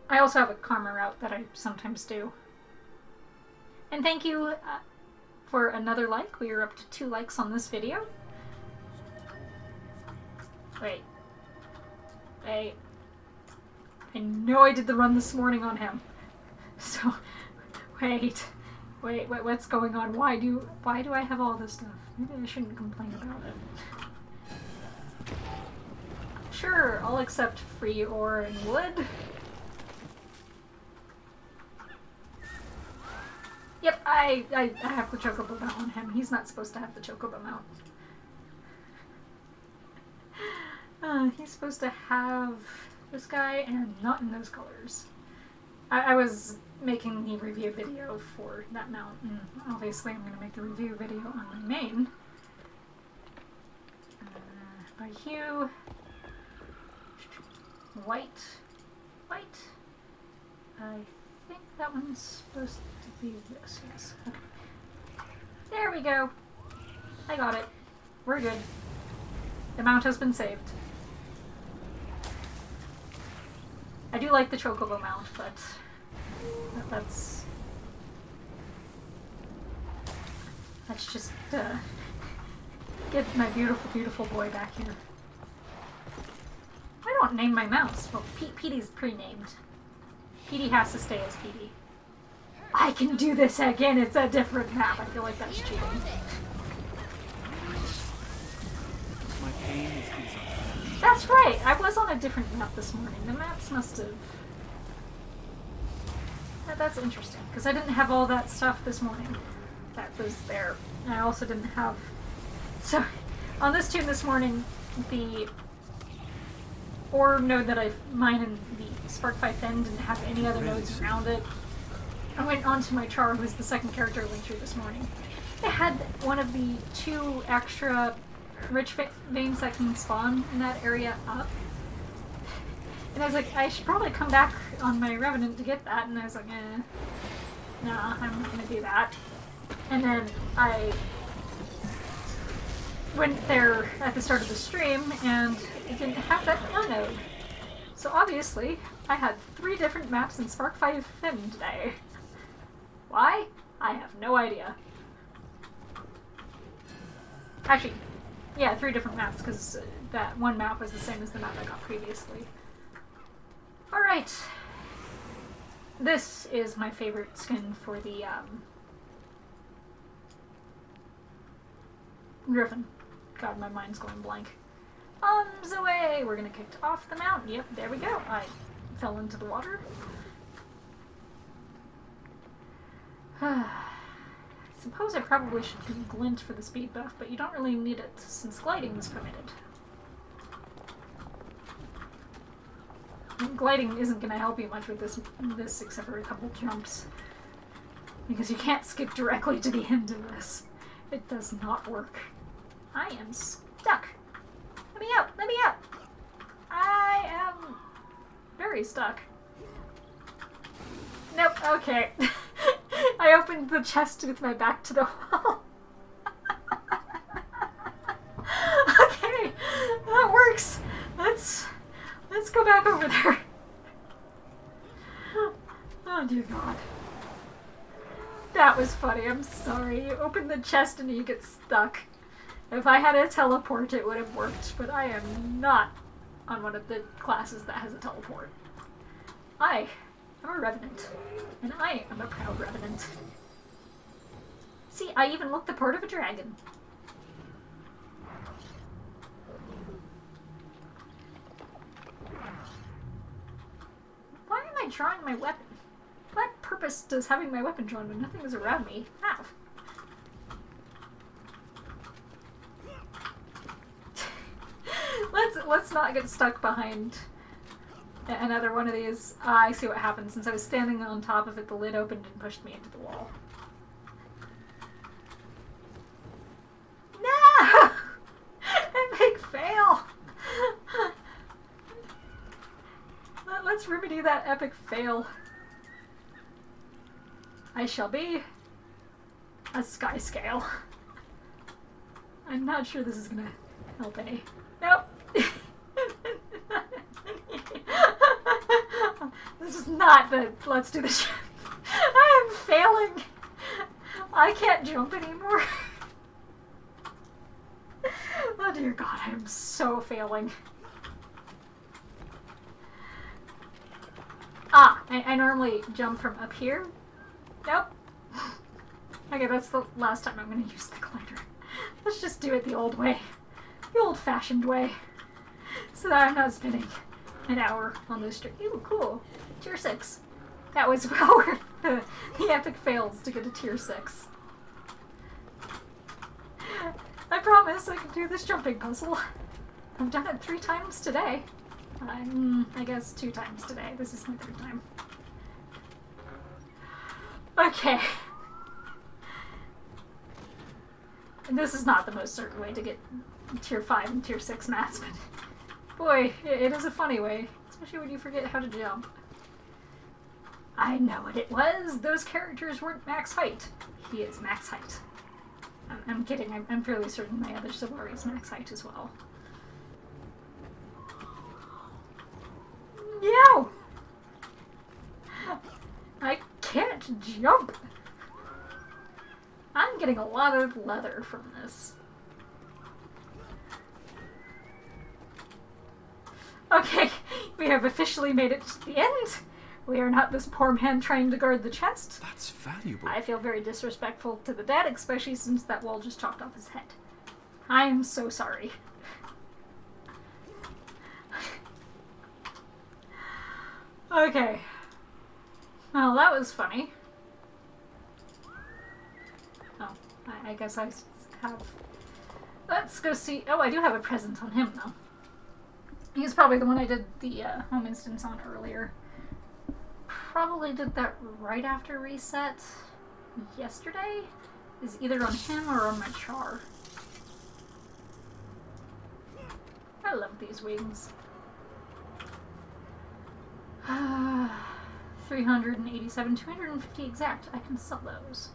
I also have a karma route that I sometimes do. And thank you for another like. We are up to 2 likes on this video. Wait. I know I did the run this morning on him. So, wait, what's going on? Why do I have all this stuff? Maybe I shouldn't complain about it. Sure, I'll accept free ore and wood. Yep, I have the chocobo mount on him. He's not supposed to have the chocobo mount. He's supposed to have this guy and not in those colors. I was making the review video for that mount, and obviously I'm going to make the review video on my main. By hue. White. I think that one's supposed to be this, yes. Okay. There we go. I got it. We're good. The mount has been saved. I do like the Chocobo mount, but that's just get my beautiful, beautiful boy back here. I don't name my mounts. Well, Petey's pre-named. Petey has to stay as Petey. I can do this again. It's a different map. I feel like that's cheating. My pain is easy. That's right. I was on a different map this morning. The maps must have... That's interesting, because I didn't have all that stuff this morning that was there. And I also didn't have... So, on this tune this morning, the ore node that I mined in the Spark 5 Fen didn't have any other nodes around it. I went on to my Char, who's the second character I went through this morning. It had one of the 2 extra rich veins that can spawn in that area up. And I was like, I should probably come back on my Revenant to get that. And I was like, nah, I'm not gonna do that. And then I went there at the start of the stream, and it didn't have that ore node. So obviously, I had 3 different maps in Spark 5 Fen today. Why? I have no idea. Actually, yeah, 3 different maps, because that one map was the same as the map I got previously. Alright. This is my favorite skin for the, Griffin. God, my mind's going blank. Arms away! We're gonna kick off the mountain. Yep, there we go. I fell into the water. I suppose I probably should do Glint for the speed buff, but you don't really need it since gliding is permitted. And gliding isn't going to help you much with this except for a couple jumps. Because you can't skip directly to the end of this. It does not work. I am stuck. Let me out! Let me out! I am very stuck. Nope, okay. I opened the chest with my back to the wall. Okay, that works. Let's go back over there. Oh dear God. That was funny, I'm sorry. You open the chest and you get stuck. If I had a teleport it would have worked, but I am not on one of the classes that has a teleport. I'm a Revenant, and I am a proud Revenant. See, I even look the part of a dragon. Why am I drawing my weapon? What purpose does having my weapon drawn when nothing is around me have? Let's not get stuck behind another one of these. I see what happened. Since I was standing on top of it, the lid opened and pushed me into the wall. No! Epic fail! Let's remedy that epic fail. I shall be a sky scale. I'm not sure this is gonna help any. Nope. This is not the let's do this. I am failing. I can't jump anymore. Oh dear God, I am so failing. I normally jump from up here. Nope. Okay, that's the last time I'm going to use the glider. Let's just do it the old way. The old-fashioned way. So that I'm not spending an hour on this street. Ooh, cool. Tier 6. That was well worth the epic fails to get to tier 6. I promise I can do this jumping puzzle. I've done it 3 times today. I guess 2 times today. This is my 3rd time. Okay. And this is not the most certain way to get tier 5 and tier 6 mats, but boy, it is a funny way, especially when you forget how to jump. I know what it was. Those characters weren't max height. He is max height. I'm kidding. I'm fairly certain my other Sylvari is max height as well. No! much jump! I'm getting a lot of leather from this. Okay, we have officially made it to the end. We are not this poor man trying to guard the chest. That's valuable. I feel very disrespectful to the dead, especially since that wall just chopped off his head. I am so sorry. Okay. Well, that was funny. Oh, I guess I have... Let's go see... Oh, I do have a present on him, though. He's probably the one I did the home instance on earlier. Probably did that right after reset yesterday. Is either on him or on my char. I love these wings. 387, 250 exact. I can sell those.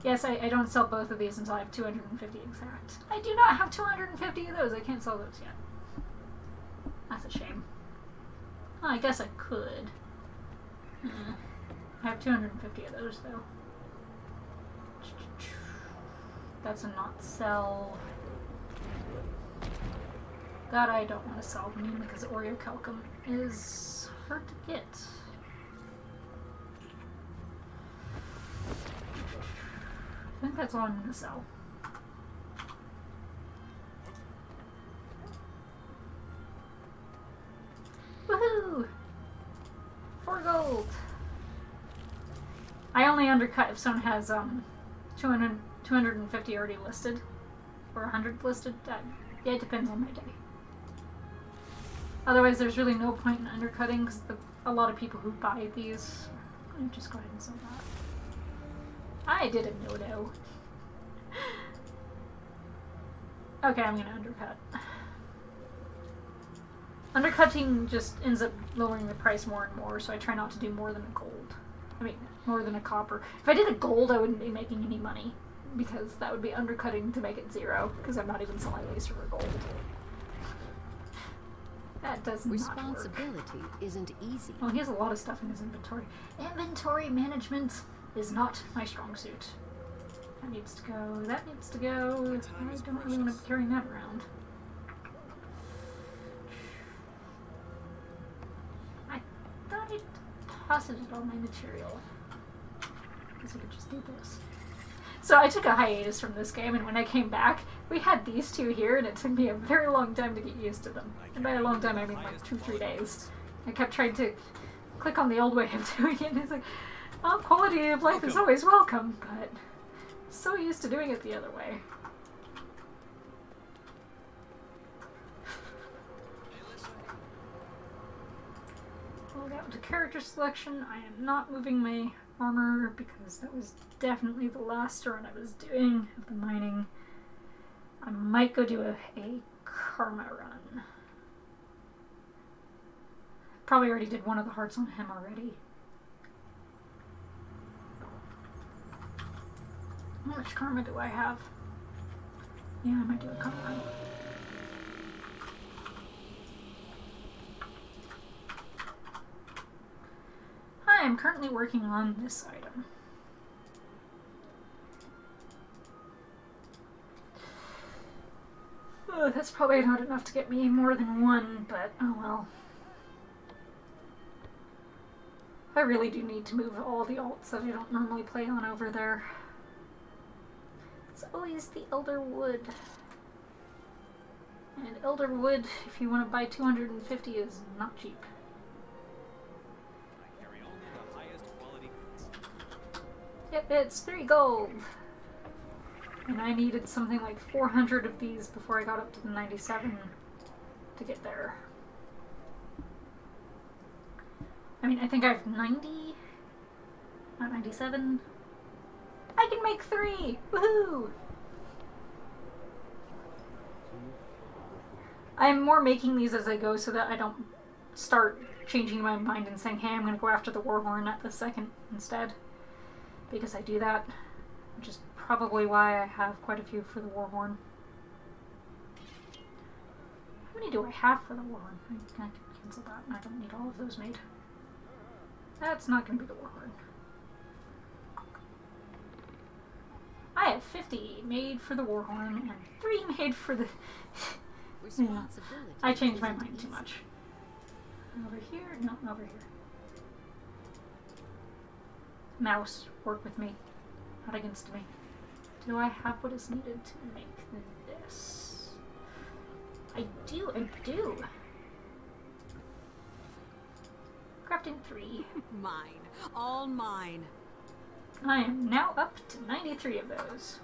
Yes, I don't sell both of these until I have 250 exact. I do not have 250 of those. I can't sell those yet. That's a shame. Oh, I guess I could. I have 250 of those, though. That's a not sell. That I don't want to sell, mainly because Oreo Calcum is hard to get. I think that's all I'm going to sell. Woohoo! 4 gold! I only undercut if someone has 250 already listed. Or 100 listed. Yeah, it depends on my day. Otherwise, there's really no point in undercutting because a lot of people who buy these... Let me just go ahead and sell that. I did a no-no. Okay, I'm gonna undercut. Undercutting just ends up lowering the price more and more, so I try not to do more than a gold. I mean, more than a copper. If I did a gold, I wouldn't be making any money, because that would be undercutting to make it 0, because I'm not even selling these for gold. That does not work. Responsibility isn't easy. Well, he has a lot of stuff in his inventory. Inventory management is not my strong suit. That needs to go. That needs to go. I don't really want to be carrying that around. I thought I'd deposited all my material. Guess I could just do this. So I took a hiatus from this game, and when I came back, we had these two here, and it took me a very long time to get used to them. And by a long time, I mean like 2-3 days. I kept trying to click on the old way of doing it, and it's like, well, quality of life is always welcome, but so used to doing it the other way. We'll go to character selection. I am not moving my armor because that was definitely the last run I was doing of the mining. I might go do a karma run. Probably already did one of the hearts on him already. How much karma do I have? Yeah, I might do a karma run. Hi, I'm currently working on this item. Oh, that's probably not enough to get me more than 1, but oh well. I really do need to move all the alts that I don't normally play on over there. It's always the Elder Wood. And Elder Wood, if you want to buy 250, is not cheap. I carry only the highest quality goods. Yep, it's 3 gold. And I needed something like 400 of these before I got up to the 97 to get there. I mean, I think I have 90, not 97. I can make 3! Woohoo! I'm more making these as I go so that I don't start changing my mind and saying, hey, I'm going to go after the Warhorn at the second instead. Because I do that, which is probably why I have quite a few for the Warhorn. How many do I have for the Warhorn? I can cancel that, and I don't need all of those made. That's not going to be the Warhorn. I have 50 made for the Warhorn and 3 made for the... Responsibility. I changed my isn't mind too easy. much. Over here? No, over here. Mouse, work with me. Not against me. Do I have what is needed to make this? I do. Crafting 3. Mine. All mine. I am now up to 93 of those.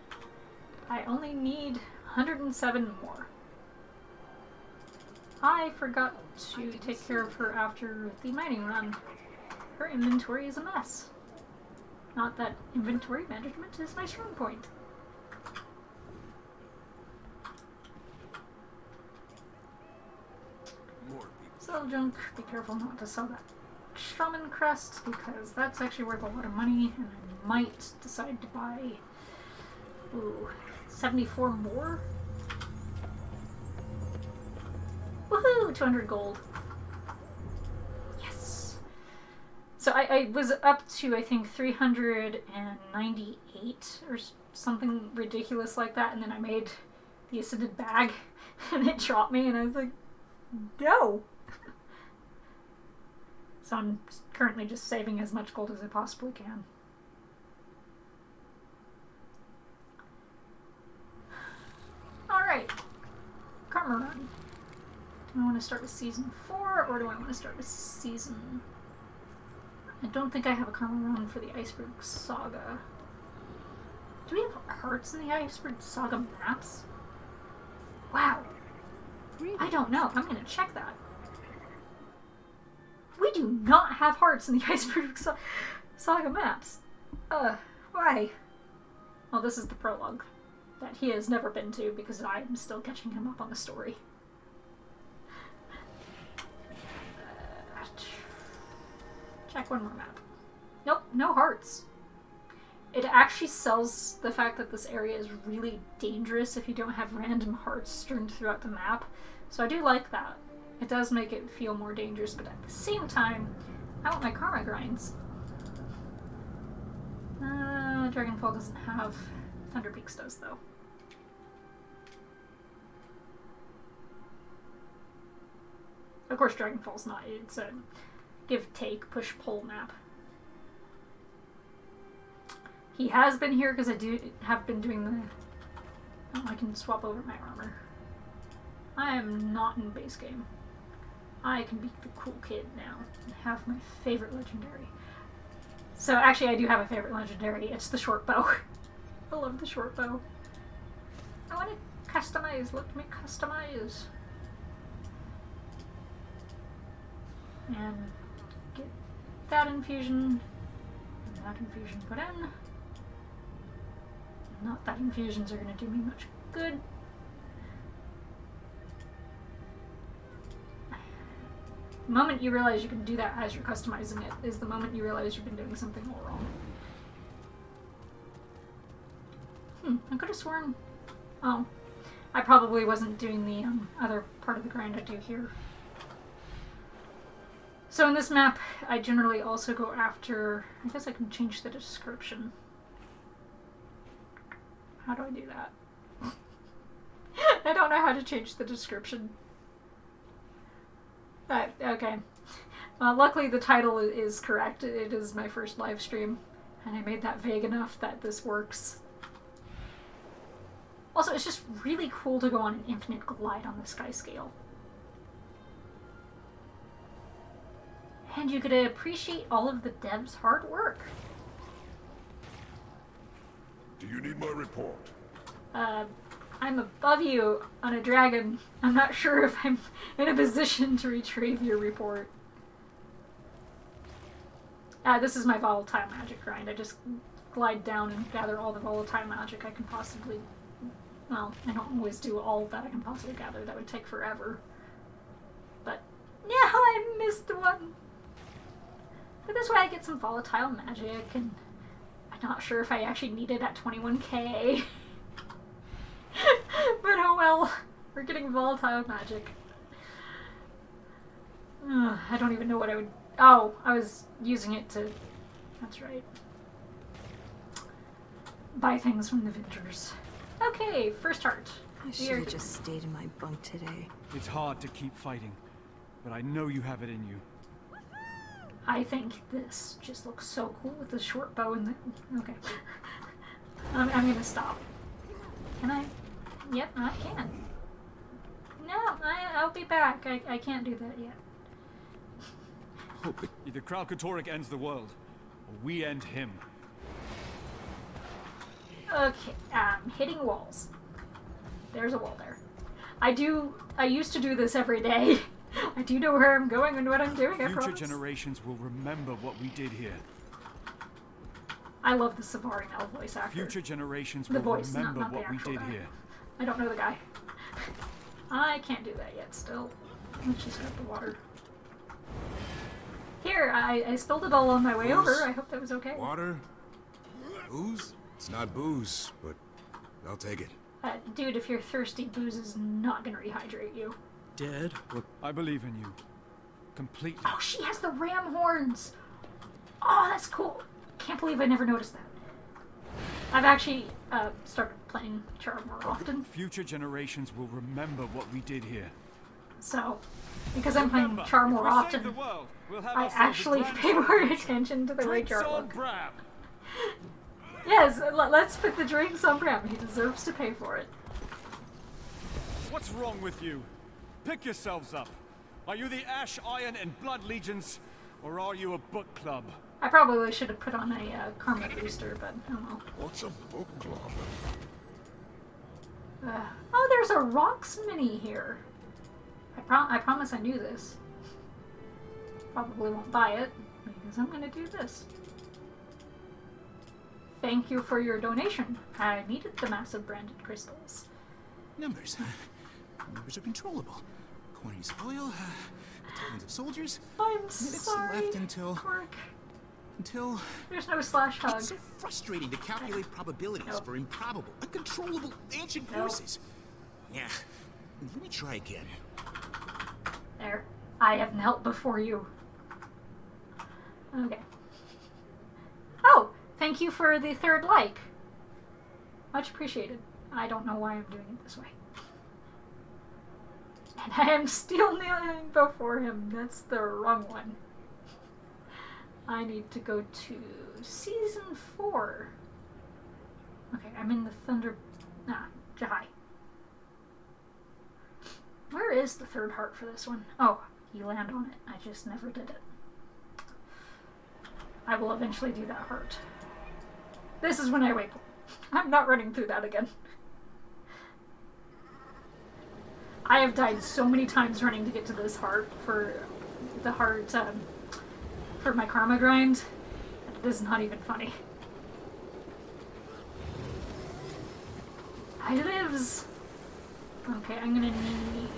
I only need 107 more. I forgot to take care of her after the mining run. Her inventory is a mess. Not that inventory management is my strong point. More people. Sell junk. Be careful not to sell that shaman crest because that's actually worth a lot of money, and I might decide to buy 74 more. Woohoo! 200 gold. Yes. So I was up to, I think, 398 or something ridiculous like that, and then I made the ascended bag and it dropped me, and I was like, no. So I'm currently just saving as much gold as I possibly can. Alright. Karma run. Do I want to start with season 4 or do I want to start with season... I don't think I have a karma run for the Iceberg Saga. Do we have hearts in the Iceberg Saga maps? Wow. I don't know. I'm going to check that. We do not have hearts in the Iceberg Saga maps. Why? Well, this is the prologue that he has never been to because I'm still catching him up on the story. Check one more map. Nope, no hearts. It actually sells the fact that this area is really dangerous if you don't have random hearts strewn throughout the map. So I do like that. It does make it feel more dangerous, but at the same time, I want my karma grinds. Dragonfall doesn't have... Thunder Peaks does, though. Of course, Dragonfall's not. It's a give-take, push-pull map. He has been here because I have been doing the... Oh, I can swap over my armor. I am not in base game. I can be the cool kid now and have my favorite legendary. So actually I do have a favorite legendary. It's the short bow. I love the short bow. I want to customize. Let me customize. And get that infusion. And that infusion put in. Not that infusions are going to do me much good. The moment you realize you can do that as you're customizing it is the moment you realize you've been doing something all wrong. I could have sworn... Oh. I probably wasn't doing the other part of the grind I do here. So in this map, I generally also go after... I guess I can change the description. How do I do that? I don't know how to change the description. Okay. Luckily the title is correct. It is my first live stream, and I made that vague enough that this works. Also, it's just really cool to go on an infinite glide on the sky scale. And you get to appreciate all of the devs' hard work. Do you need my report? I'm above you on a dragon. I'm not sure if I'm in a position to retrieve your report. This is my volatile magic grind. I just glide down and gather all the volatile magic I can possibly... Well, I don't always do all that I can possibly gather. That would take forever. But, yeah, I missed one. But this way I get some volatile magic, and I'm not sure if I actually need it at 21k. But oh well, we're getting volatile magic. I don't even know what I would... Oh, I was using it to... That's right. Buy things from the vendors. Okay, first heart. I should have just stayed in my bunk today. It's hard to keep fighting, but I know you have it in you. I think this just looks so cool with the short bow and the... Okay. I'm gonna stop. Can I? Yep, I can. No, I'll be back. I can't do that yet. Either Kralkatorrik ends the world, or we end him. Okay, hitting walls. There's a wall there. I used to do this every day. I do know where I'm going and what I'm doing, I promise. Future generations will remember what we did here. I love the Savari Nell voice actor. Future generations The will voice, remember not what the we actual did guy. here. I don't know the guy. I can't do that yet still. Let's just grab the water. Here, I spilled it all on my way Booze? over. I hope that was okay. Water? Booze? It's not booze, but I'll take it. Dude, if you're thirsty, booze is not gonna rehydrate you. Dead? Look, I believe in you. Completely. Oh, she has the ram horns! Oh, that's cool. Can't believe I never noticed that. I've actually started playing Char more often. Future generations will remember what we did here. So, because I'm playing Char more often, I actually pay more attention to the way Char looks. Yes, let's put the drinks on Bram. He deserves to pay for it. What's wrong with you? Pick yourselves up. Are you the Ash, Iron, and Blood Legions, or are you a book club? I probably should have put on a karma booster, but I don't know. What's a book club? Oh, there's a Rocks mini here. I promise I knew this. Probably won't buy it, because I'm gonna do this. Thank you for your donation. I needed the massive branded crystals. Numbers. Numbers are controllable. Quantities of oil, battalions of soldiers. I'm Minutes sorry, left until... Until... There's no slash hug. It's so frustrating to calculate probabilities for improbable, uncontrollable ancient forces. Yeah. Let me try again. There. I have knelt before you. Okay. Oh! Thank you for the third like. Much appreciated. I don't know why I'm doing it this way. And I am still kneeling before him. That's the wrong one. I need to go to season 4. Okay, I'm in the Jahai. Where is the third heart for this one? Oh, you land on it. I just never did it. I will eventually do that heart. This is when I wake up. I'm not running through that again. I have died so many times running to get to this heart for the heart, for my karma grind. It is not even funny. I lives. Okay, I'm gonna need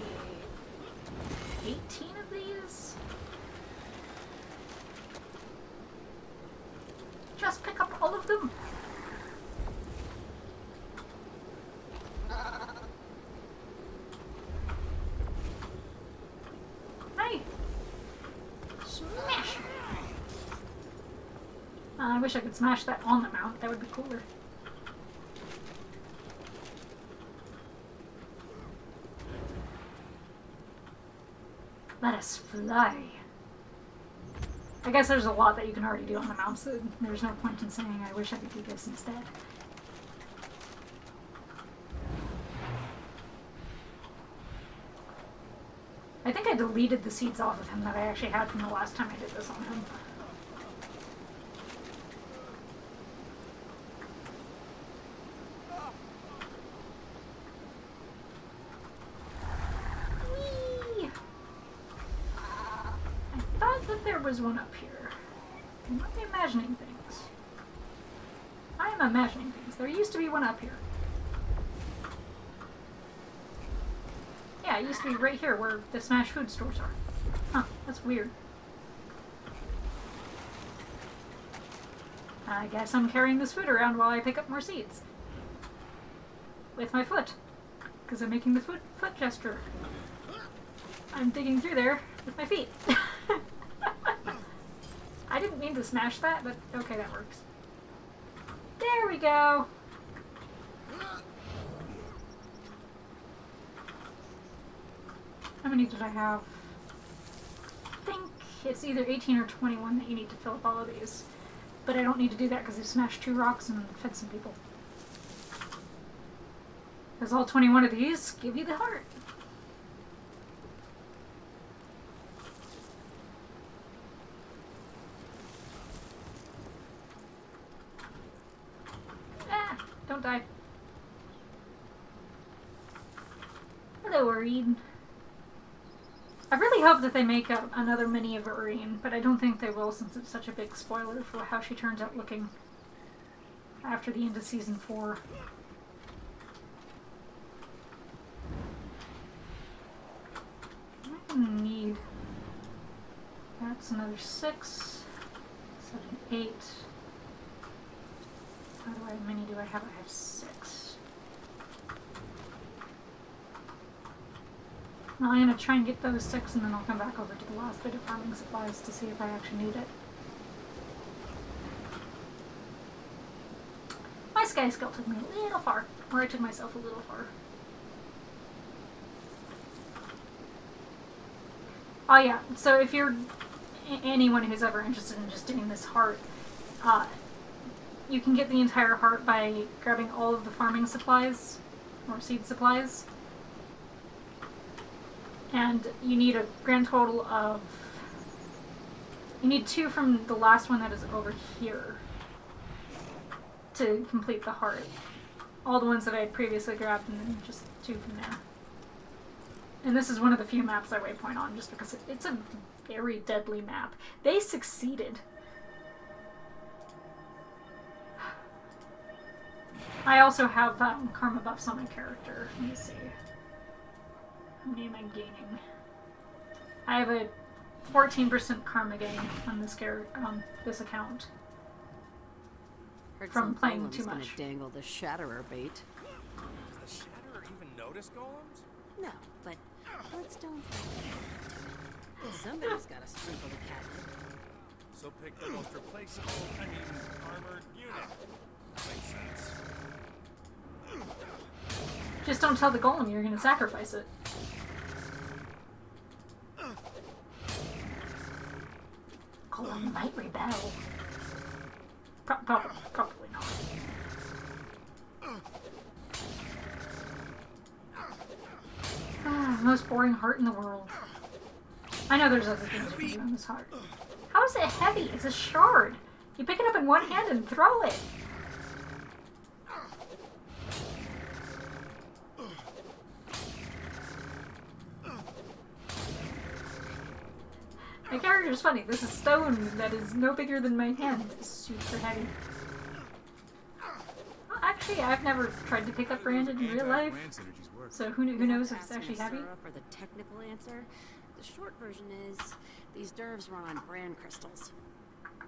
18 of these. Just pick up all of them. Hey! Smash! I wish I could smash that on the mount. That would be cooler. Let us fly. I guess there's a lot that you can already do on the mounts, so there's no point in saying I wish I could do this instead. I think I deleted the seeds off of him that I actually had from the last time I did this on him. Whee! I thought that there was one up here. I'm not imagining things. I am imagining things. There used to be one up here. Yeah, it used to be right here where the Smash food stores are. Huh, that's weird. I guess I'm carrying this food around while I pick up more seeds. With my foot. Because I'm making the foot gesture. I'm digging through there with my feet. didn't mean to smash that, but okay, that works. There we go. How many did I have? I think it's either 18 or 21 that you need to fill up all of these. But I don't need to do that because I smashed 2 rocks and fed some people. Because all 21 of these give you the heart. Ah, don't die. Hello, Ureen. I really hope that they make another mini of Ureen, but I don't think they will since it's such a big spoiler for how she turns out looking after the end of Season 4. I need... That's another 6, 7, 8. How many do I have? I have 6. Well, I'm going to try and get those 6 and then I'll come back over to the last bit of farming supplies to see if I actually need it. My sky skill took me a little far. Or I took myself a little far. Oh yeah, so if you're anyone who's ever interested in just doing this heart, you can get the entire heart by grabbing all of the farming supplies, or seed supplies. And you need a grand total of... You need 2 from the last one that is over here to complete the heart. All the ones that I had previously grabbed and then just 2 from there. And this is one of the few maps I waypoint on just because it's a very deadly map. They succeeded. I also have karma buffs on my character. Let me see. How many am I gaining? I have a 14% karma gain on this account. Heard from some playing golem's too gonna much. dangle the Shatterer bait. Does the Shatterer even notice golems? No, but Bloodstone's somebody's got to sprinkle the cat. So pick the most replaceable, armored unit. Makes sense. Just don't tell the golem you're going to sacrifice it. Golem might rebel. Probably not. Most boring heart in the world. I know there's other things we can do on this heart. How is it heavy? It's a shard. You pick it up in one hand and throw it. My character's funny. This is stone that is no bigger than my hand. It's super heavy. Well, actually, I've never tried to pick up Brandon in real life. So who knows if it's actually heavy? For the technical answer, the short version is these dervs run on brand crystals.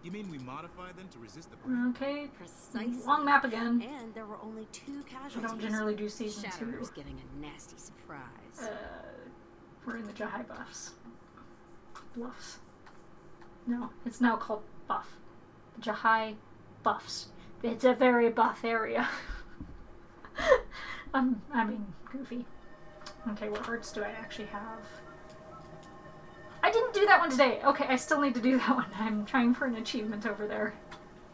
You mean we modify them to resist the brand? Okay. Precisely. Long map again. And there were only 2 I casualties. don't generally do season 2. Shatterer's getting a nasty surprise. We're in the Jahai buffs. Bluffs. No, it's now called buff. Jahai buffs. It's a very buff area. I mean, goofy. Okay, what hearts do I actually have? I didn't do that one today! Okay, I still need to do that one. I'm trying for an achievement over there.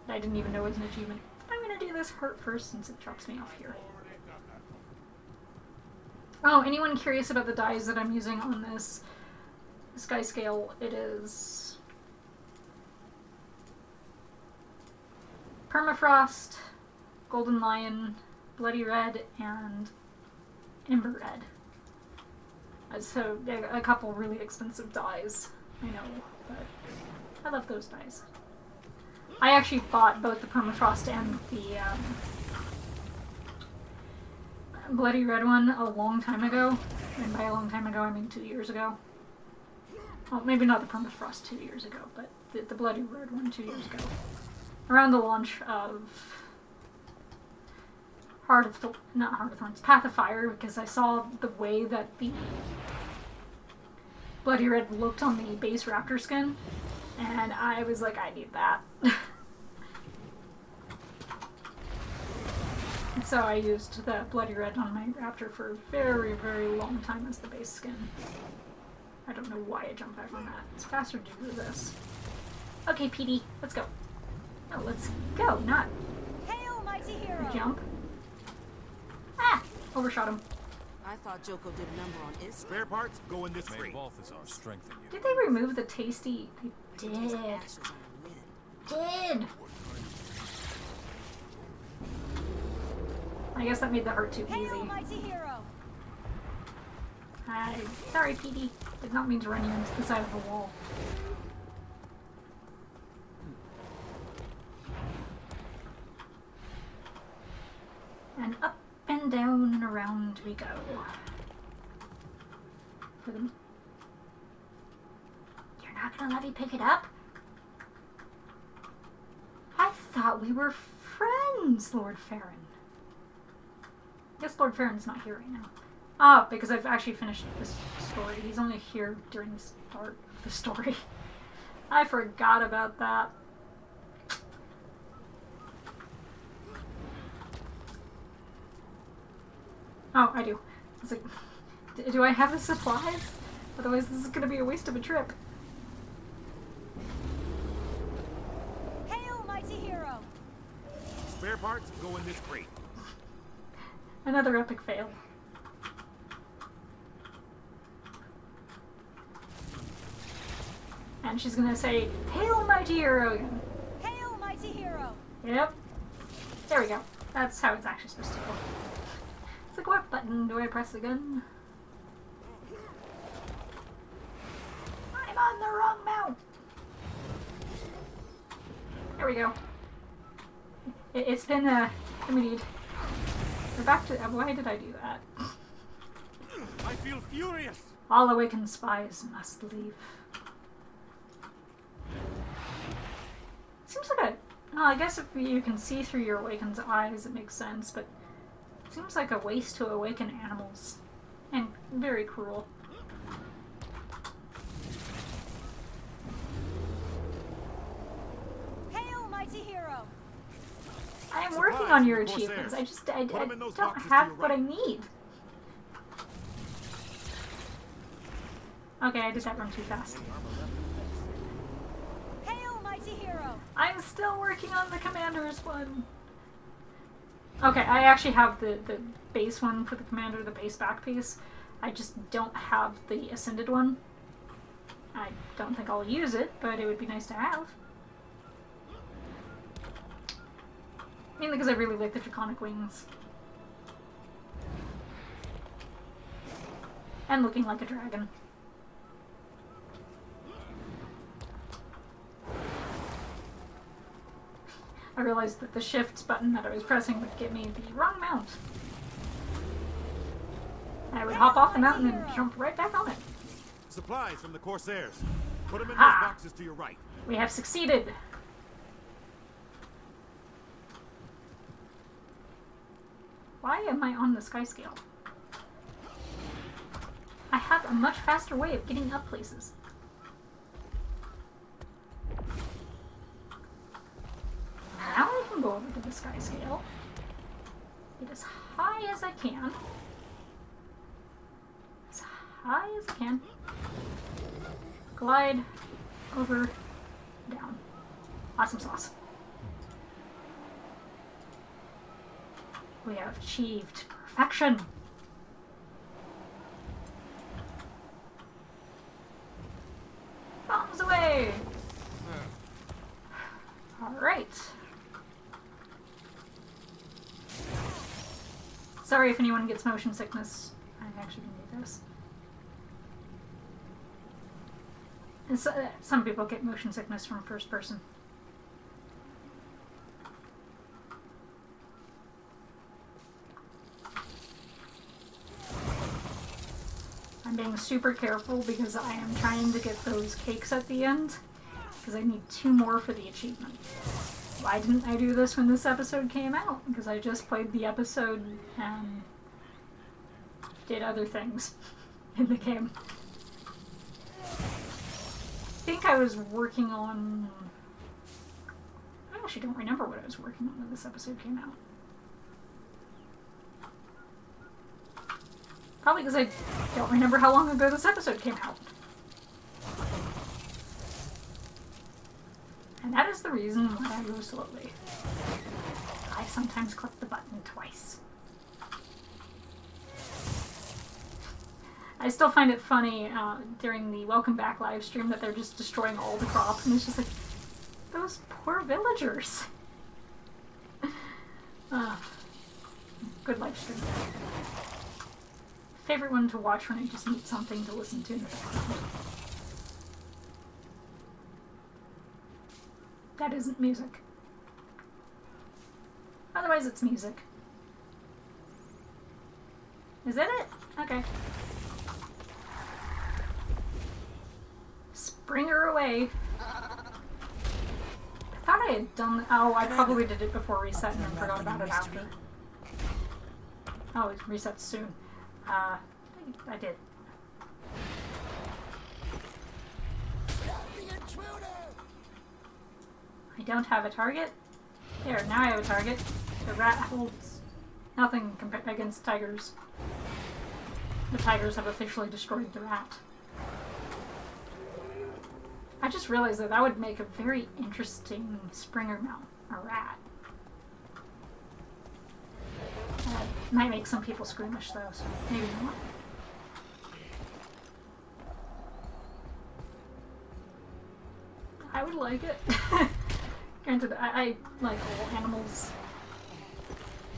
I didn't even know it was an achievement. I'm gonna do this heart first since it drops me off here. Oh, anyone curious about the dyes that I'm using on this sky scale? It is Permafrost, Golden Lion, Bloody Red, and Ember Red. So a couple really expensive dyes, I know, but I love those dyes. I actually bought both the Permafrost and the Bloody Red one a long time ago, and by a long time ago I mean 2 years ago. Well, maybe not the Permafrost 2 years ago, but the Bloody Red one 2 years ago. Around the launch of not Heart of Thorns, Path of Fire, because I saw the way that the Bloody Red looked on the base raptor skin, And I was like, I need that. So I used the Bloody Red on my Raptor for a very, very long time as the base skin. I don't know why I jumped back on that. It's faster to do this. Okay, PD, let's go. No, let's go, not Hail, mighty hero! jump. Ah! Overshot him. I thought Joko did a number on Isla. Spare parts go in this May crate. Balthazar strengthen you. Did they remove the tasty? They did. Ashes on the lid. Did. I guess that made the hurt too Hail, easy. mighty hero! Sorry, PD. Did not mean to run you into the side of the wall. And up and down and around we go. For them. You're not gonna let me pick it up? I thought we were friends, Lord Farron. I guess Lord Farron's not here right now. Ah, because I've actually finished this story. He's only here during the start of the story. I forgot about that. Oh, I do. It's like, do I have the supplies? Otherwise this is going to be a waste of a trip. Hail, mighty hero! Spare parts go in this crate. Another epic fail. And she's gonna say, "Hail, mighty hero!" again. Hail, mighty hero! Yep. There we go. That's how it's actually supposed to go. It's like, what button do I press again? I'm on the wrong mount! There we go. It's been, remedied. We're back to, why did I do that? I feel furious! All awakened spies must leave. Seems like a... Well, I guess if you can see through your awakened's eyes, it makes sense, but it seems like a waste to awaken animals. And very cruel. Hail, mighty hero! I am working on your achievements. I don't have what I need. Okay, I did that run too fast. Hail, mighty hero! I'm still working on the commander's one. Okay, I actually have the base one for the commander, the base back piece. I just don't have the ascended one. I don't think I'll use it, but it would be nice to have. Mainly because I really like the draconic wings. And looking like a dragon. I realized that the shift button that I was pressing would get me the wrong mount. I would hop off the mountain and jump right back on it. Supplies from the Corsairs. Put them in Ah. those boxes to your right. We have succeeded. Why am I on the sky scale? I have a much faster way of getting up places. Now I can go over to the sky scale. Get as high as I can. As high as I can. Glide over, down. Awesome sauce. We have achieved perfection. Bombs away! Alright. Sorry if anyone gets motion sickness. I actually need this. And so, some people get motion sickness from first person. I'm being super careful because I am trying to get those cakes at the end. Because I need 2 more for the achievement. Why didn't I do this when this episode came out? Because I just played the episode and did other things in the game. think I was working on... I actually don't remember what I was working on when this episode came out. Probably because I don't remember how long ago this episode came out. And that is the reason why I go slowly. I sometimes click the button twice. I still find it funny during the Welcome Back live stream that they're just destroying all the crops, and it's just like, those poor villagers. Good live stream. Favorite one to watch when I just need something to listen to in the background. That isn't music. Otherwise it's music. Is that it? Okay. Spring her away. I thought I had done... Oh, I probably did it before reset and then forgot about it after. Oh, it resets soon. I did. I don't have a target. There, now I have a target. The rat holds nothing against tigers. The tigers have officially destroyed the rat. I just realized that that would make a very interesting Springer mount, a rat. Might make some people squeamish though, so maybe not. I would like it. Granted, I like all animals.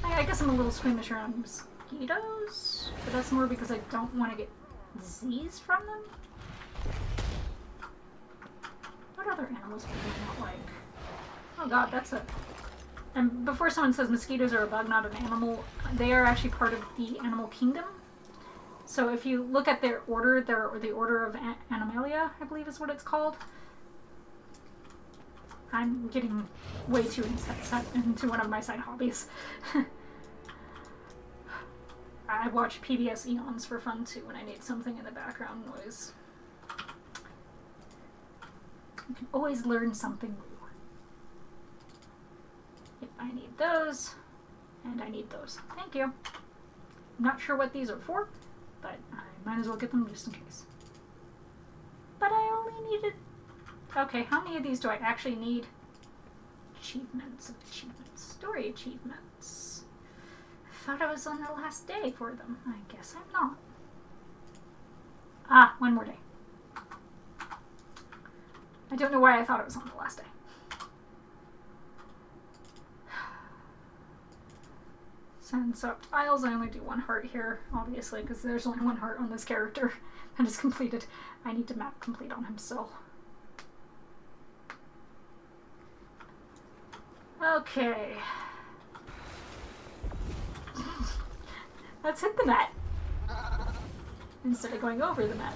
I guess I'm a little squeamish around mosquitoes, but that's more because I don't want to get disease from them. What other animals do I not like? Oh god, that's a... And before someone says mosquitoes are a bug, not an animal, they are actually part of the animal kingdom. So if you look at their order, the order of Animalia, I believe is what it's called. I'm getting way too into one of my side hobbies. I watch PBS Eons for fun too when I need something in the background noise. You can always learn something new. Yep, I need those, and I need those. Thank you. I'm not sure what these are for, but I might as well get them just in case. But I only needed... Okay, how many of these do I actually need? Achievements. Story achievements. I thought I was on the last day for them. I guess I'm not. Ah, one more day. I don't know why I thought it was on the last day. Sense up tiles. I only do one heart here, obviously, because there's only one heart on this character that is completed. I need to map complete on him still. Okay. Let's hit the net. Instead of going over the net.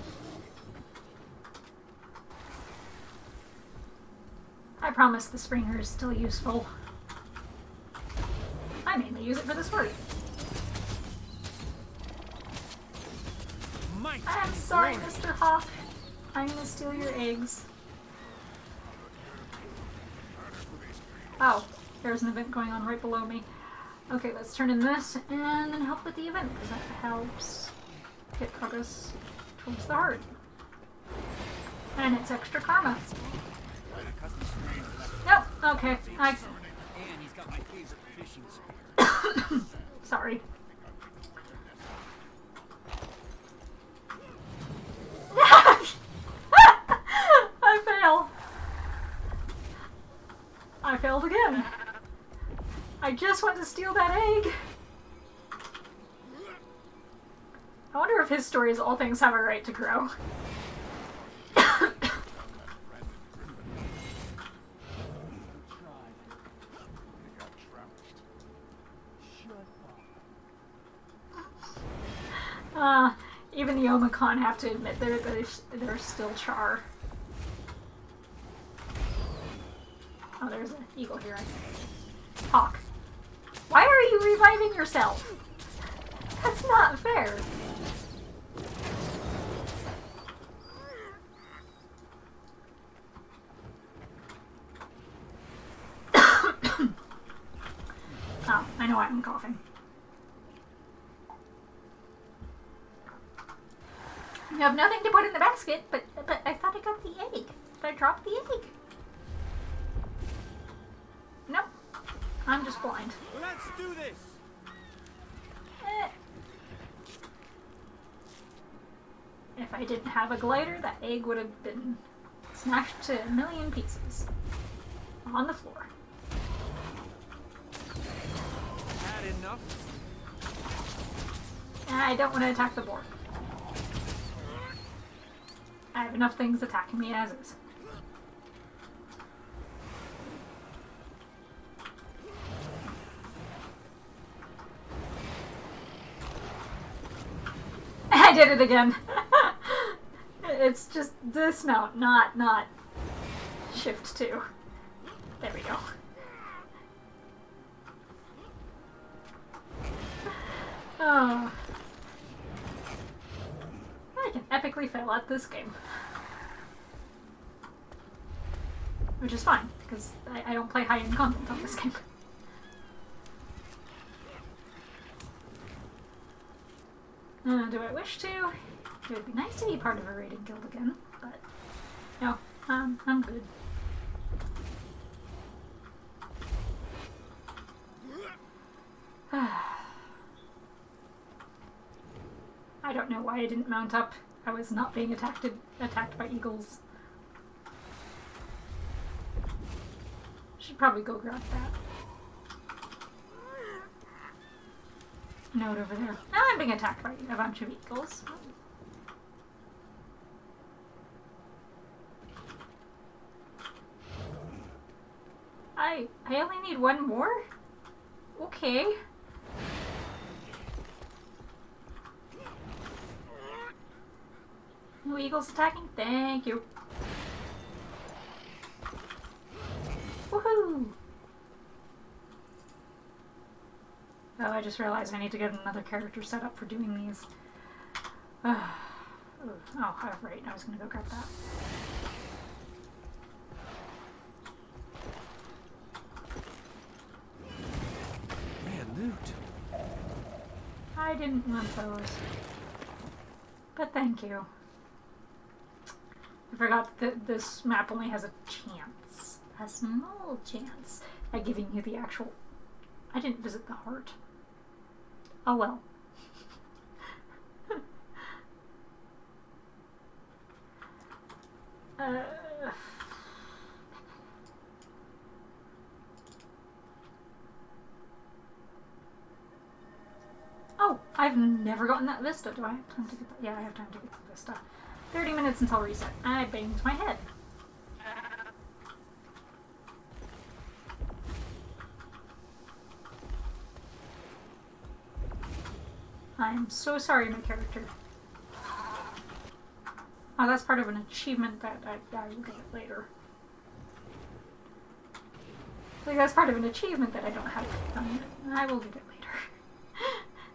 I promise the Springer is still useful. I mainly use it for the sword. I'm sorry, Mr. Hawk. I'm gonna steal your eggs. Oh, there's an event going on right below me. Okay, let's turn in this and then help with the event, because that helps get progress towards the heart. And it's extra karma. Nope, okay. Sorry. I fail. I failed again. I just went to steal that egg. I wonder if his story is all things have a right to grow. Even the Omicron have to admit they're still char. Oh, there's an eagle here. Hawk. Why are you reviving yourself? That's not fair. I'm coughing. You have nothing to put in the basket, but I thought I got the egg. Did I drop the egg? Nope. I'm just blind. Let's do this! If I didn't have a glider, that egg would have been smashed to a million pieces. On the floor. Had enough? I don't want to attack the board. I have enough things attacking me as is. I did it again. It's just dismount, not shift 2. There we go. Oh. I can epically fail at this game. Which is fine, because I don't play high-end content on this game. Do I wish to? It would be nice to be part of a raiding guild again, but no, I'm good. I don't know why I didn't mount up. I was not being attacked by eagles. Should probably go grab that. Note over there. Now I'm being attacked by a bunch of eagles. I only need one more? Okay. No eagles attacking? Thank you. Woohoo! Oh, I just realized I need to get another character set up for doing these. Oh, right. I was gonna go grab that. Man, loot. I didn't want those. But thank you. I forgot that this map only has a chance. A small chance at giving you the actual... I didn't visit the heart. Oh well. Oh, I've never gotten that Vista. Do I have time to get that? Yeah, I have time to get the Vista. 30 minutes until reset. I banged my head. I'm so sorry, my character. Oh, that's part of an achievement that I will get it later. Like, that's part of an achievement that I don't have it done yet. I will get it later.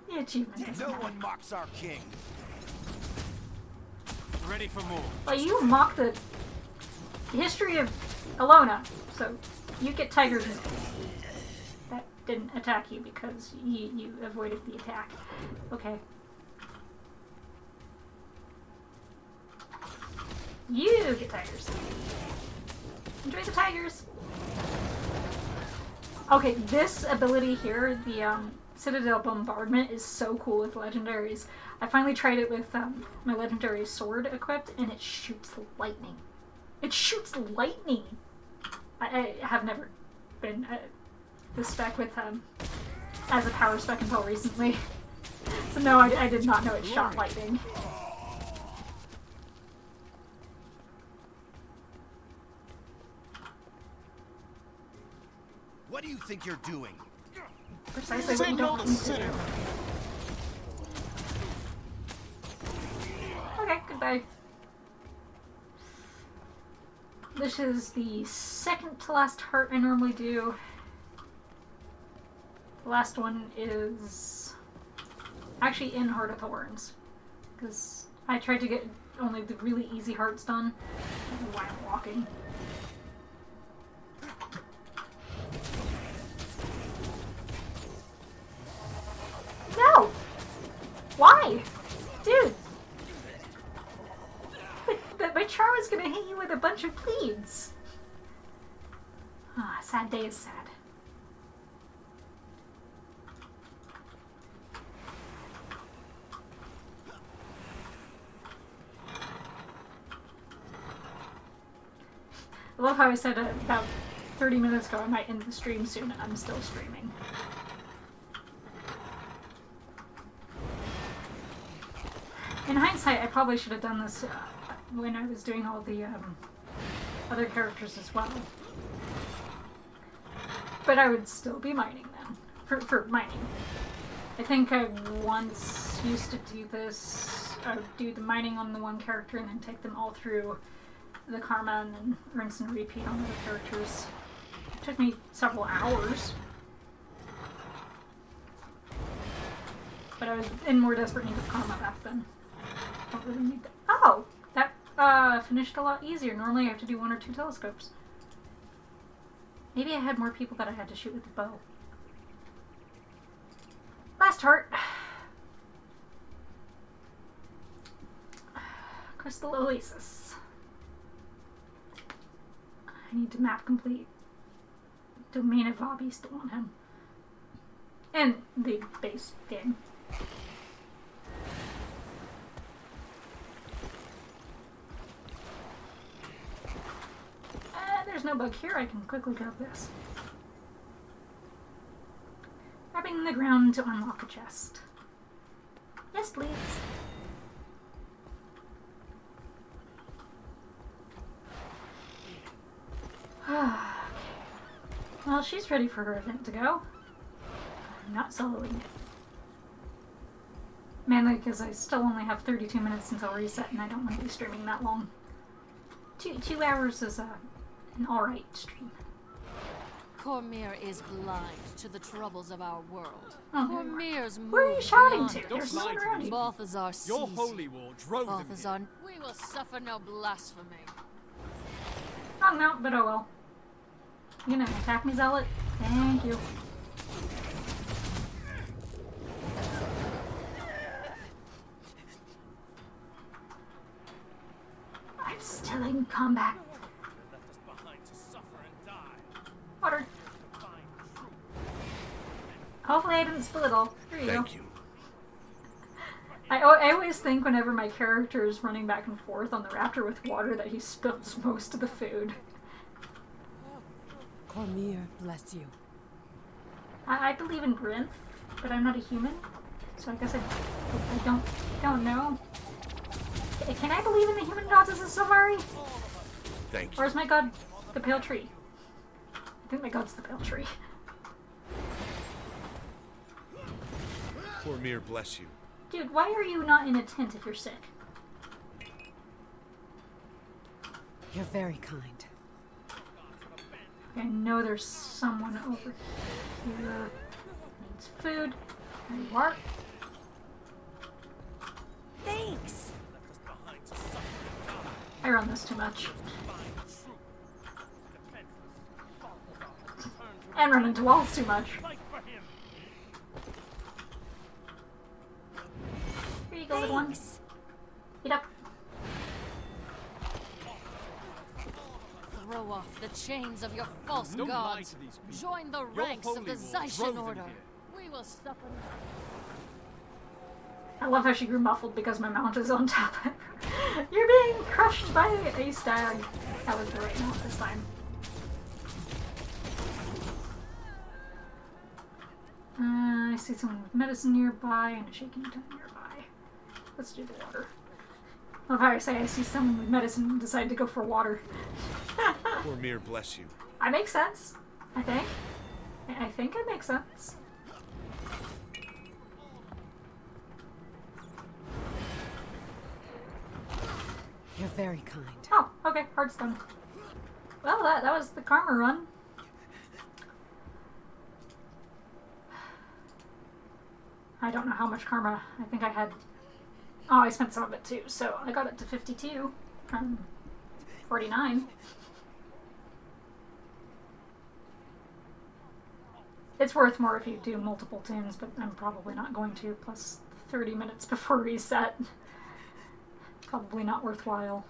The achievement doesn't matter. one mocks our king. Ready for more. Well, you mock the history of Alona, so you get tigers that didn't attack you because you avoided the attack. Okay. You get tigers. Enjoy the tigers. Okay, this ability here, the Citadel Bombardment, is so cool with legendaries. I finally tried it with my legendary sword equipped, and it shoots lightning. It shoots lightning! I have never been this spec with as a power spec until recently. So no, I did not know it shot lightning. What do you think you're doing? Precisely what you don't want me to do. Okay, goodbye. This is the second to last heart I normally do. The last one is actually in Heart of Thorns, because I tried to get only the really easy hearts done. I don't know why I'm walking. Why? Dude! My charm is gonna hit you with a bunch of pleads. Ah, sad day is sad. I love how I said about 30 minutes ago I might end the stream soon, and I'm still streaming. In hindsight, I probably should have done this when I was doing all the other characters as well. But I would still be mining then. For mining. I think I once used to do this. I would do the mining on the one character and then take them all through the karma and then rinse and repeat on other characters. It took me several hours. But I was in more desperate need of karma back then. Don't really need that. Oh! That finished a lot easier. Normally I have to do 1 or 2 telescopes. Maybe I had more people that I had to shoot with the bow. Last heart. Crystal Oasis. I need to map complete Domain of Hobby still on him. And the base game. There's no bug here, I can quickly grab this. Grabbing the ground to unlock a chest. Yes, please. Okay. Well, she's ready for her event to go. I'm not soloing it. Mainly because I still only have 32 minutes until reset and I don't want to be streaming that long. 2 hours is an alright stream. Cormyr is blind to the troubles of our world. Oh, Cormyr's where are you shouting to? beyond There's no one around you. Balthazar sees Your holy war drove them here. Balthazar, we will suffer no blasphemy. Wrong mount, but oh well. You gonna attack me, Zealot? Thank you. I'm still in combat. Water. Hopefully I didn't spill it all. There you go. Thank you. I always think whenever my character is running back and forth on the raptor with water that he spills most of the food. Cormyr bless you. I believe in Grinth, but I'm not a human, so I guess I don't know. Can I believe in the human gods as a Sylvari? Thank Or you. is my god the Pale Tree? I think my god's the Pale Tree. Cormyr bless you. Dude, why are you not in a tent if you're sick? You're very kind. I know there's someone over here. Needs food. There you are. Thanks. I run this too much. And run into walls too much. Here you go, little one. Eat up. Throw off the chains of your false Don't lie gods. to these people. Join the Your ranks of holy the war drove Zaishan them order. here. We will suffer. I love how she grew muffled because my mount is on top of her. You're being crushed by a stag. That was the right mount this time. I see someone with medicine nearby and a shaking tent nearby. Let's do the water. Love how I say I see someone with medicine and decide to go for water. Cormyr bless you. I make sense, I think. I think it makes sense. You're very kind. Oh, okay, heart's done. Well, that was the karma run. I don't know how much karma. I think I had... Oh, I spent some of it too, so I got it to 52 from 49. It's worth more if you do multiple tunes, but I'm probably not going to, plus 30 minutes before reset. Probably not worthwhile.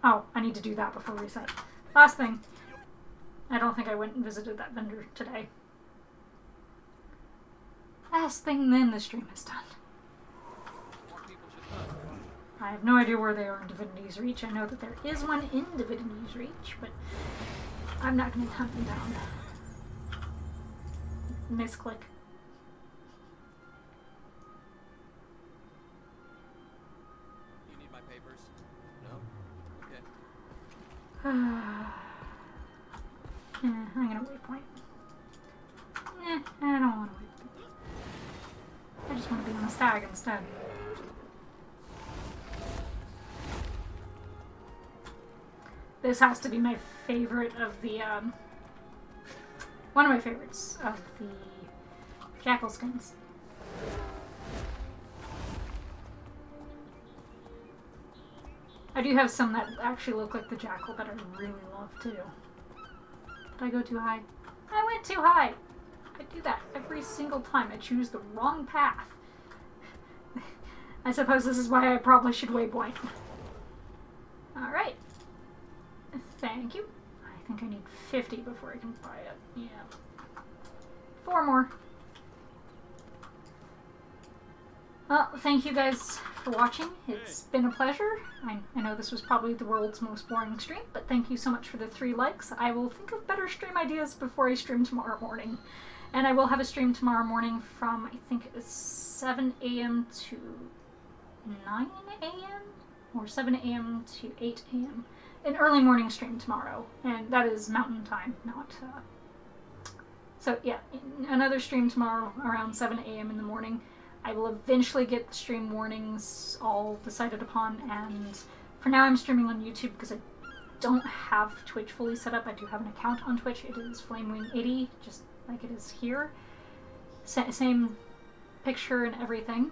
Oh, I need to do that before reset. Last thing. I don't think I went and visited that vendor today. Last thing, then the stream is done. I have no idea where they are in Divinity's Reach. I know that there is one in Divinity's Reach, but I'm not going to hunt them down. Misclick. You need my papers? No? Okay. I'm gonna waypoint. I don't want to waypoint. I just want to be on a stag instead. This has to be my favorite of the, one of my favorites of the jackal skins. I do have some that actually look like the jackal that I really love too. Did I go too high? I went too high! I do that every single time. I choose the wrong path. I suppose this is why I probably should waypoint. Alright. Thank you. I think I need 50 before I can buy it. Yeah. 4 more. Well, thank you guys for watching. It's been a pleasure. I know this was probably the world's most boring stream, but thank you so much for the 3 likes. I will think of better stream ideas before I stream tomorrow morning. And I will have a stream tomorrow morning from, I think it's 7 a.m. to 9 a.m.? Or 7 a.m. to 8 a.m. An early morning stream tomorrow. And that is mountain time, not... So yeah, another stream tomorrow around 7 a.m. in the morning. I will eventually get the stream warnings all decided upon, and for now I'm streaming on YouTube because I don't have Twitch fully set up. I do have an account on Twitch. It is FlameWing80, just like it is here. Same picture and everything.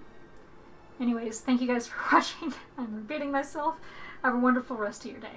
Anyways, thank you guys for watching. I'm repeating myself. Have a wonderful rest of your day.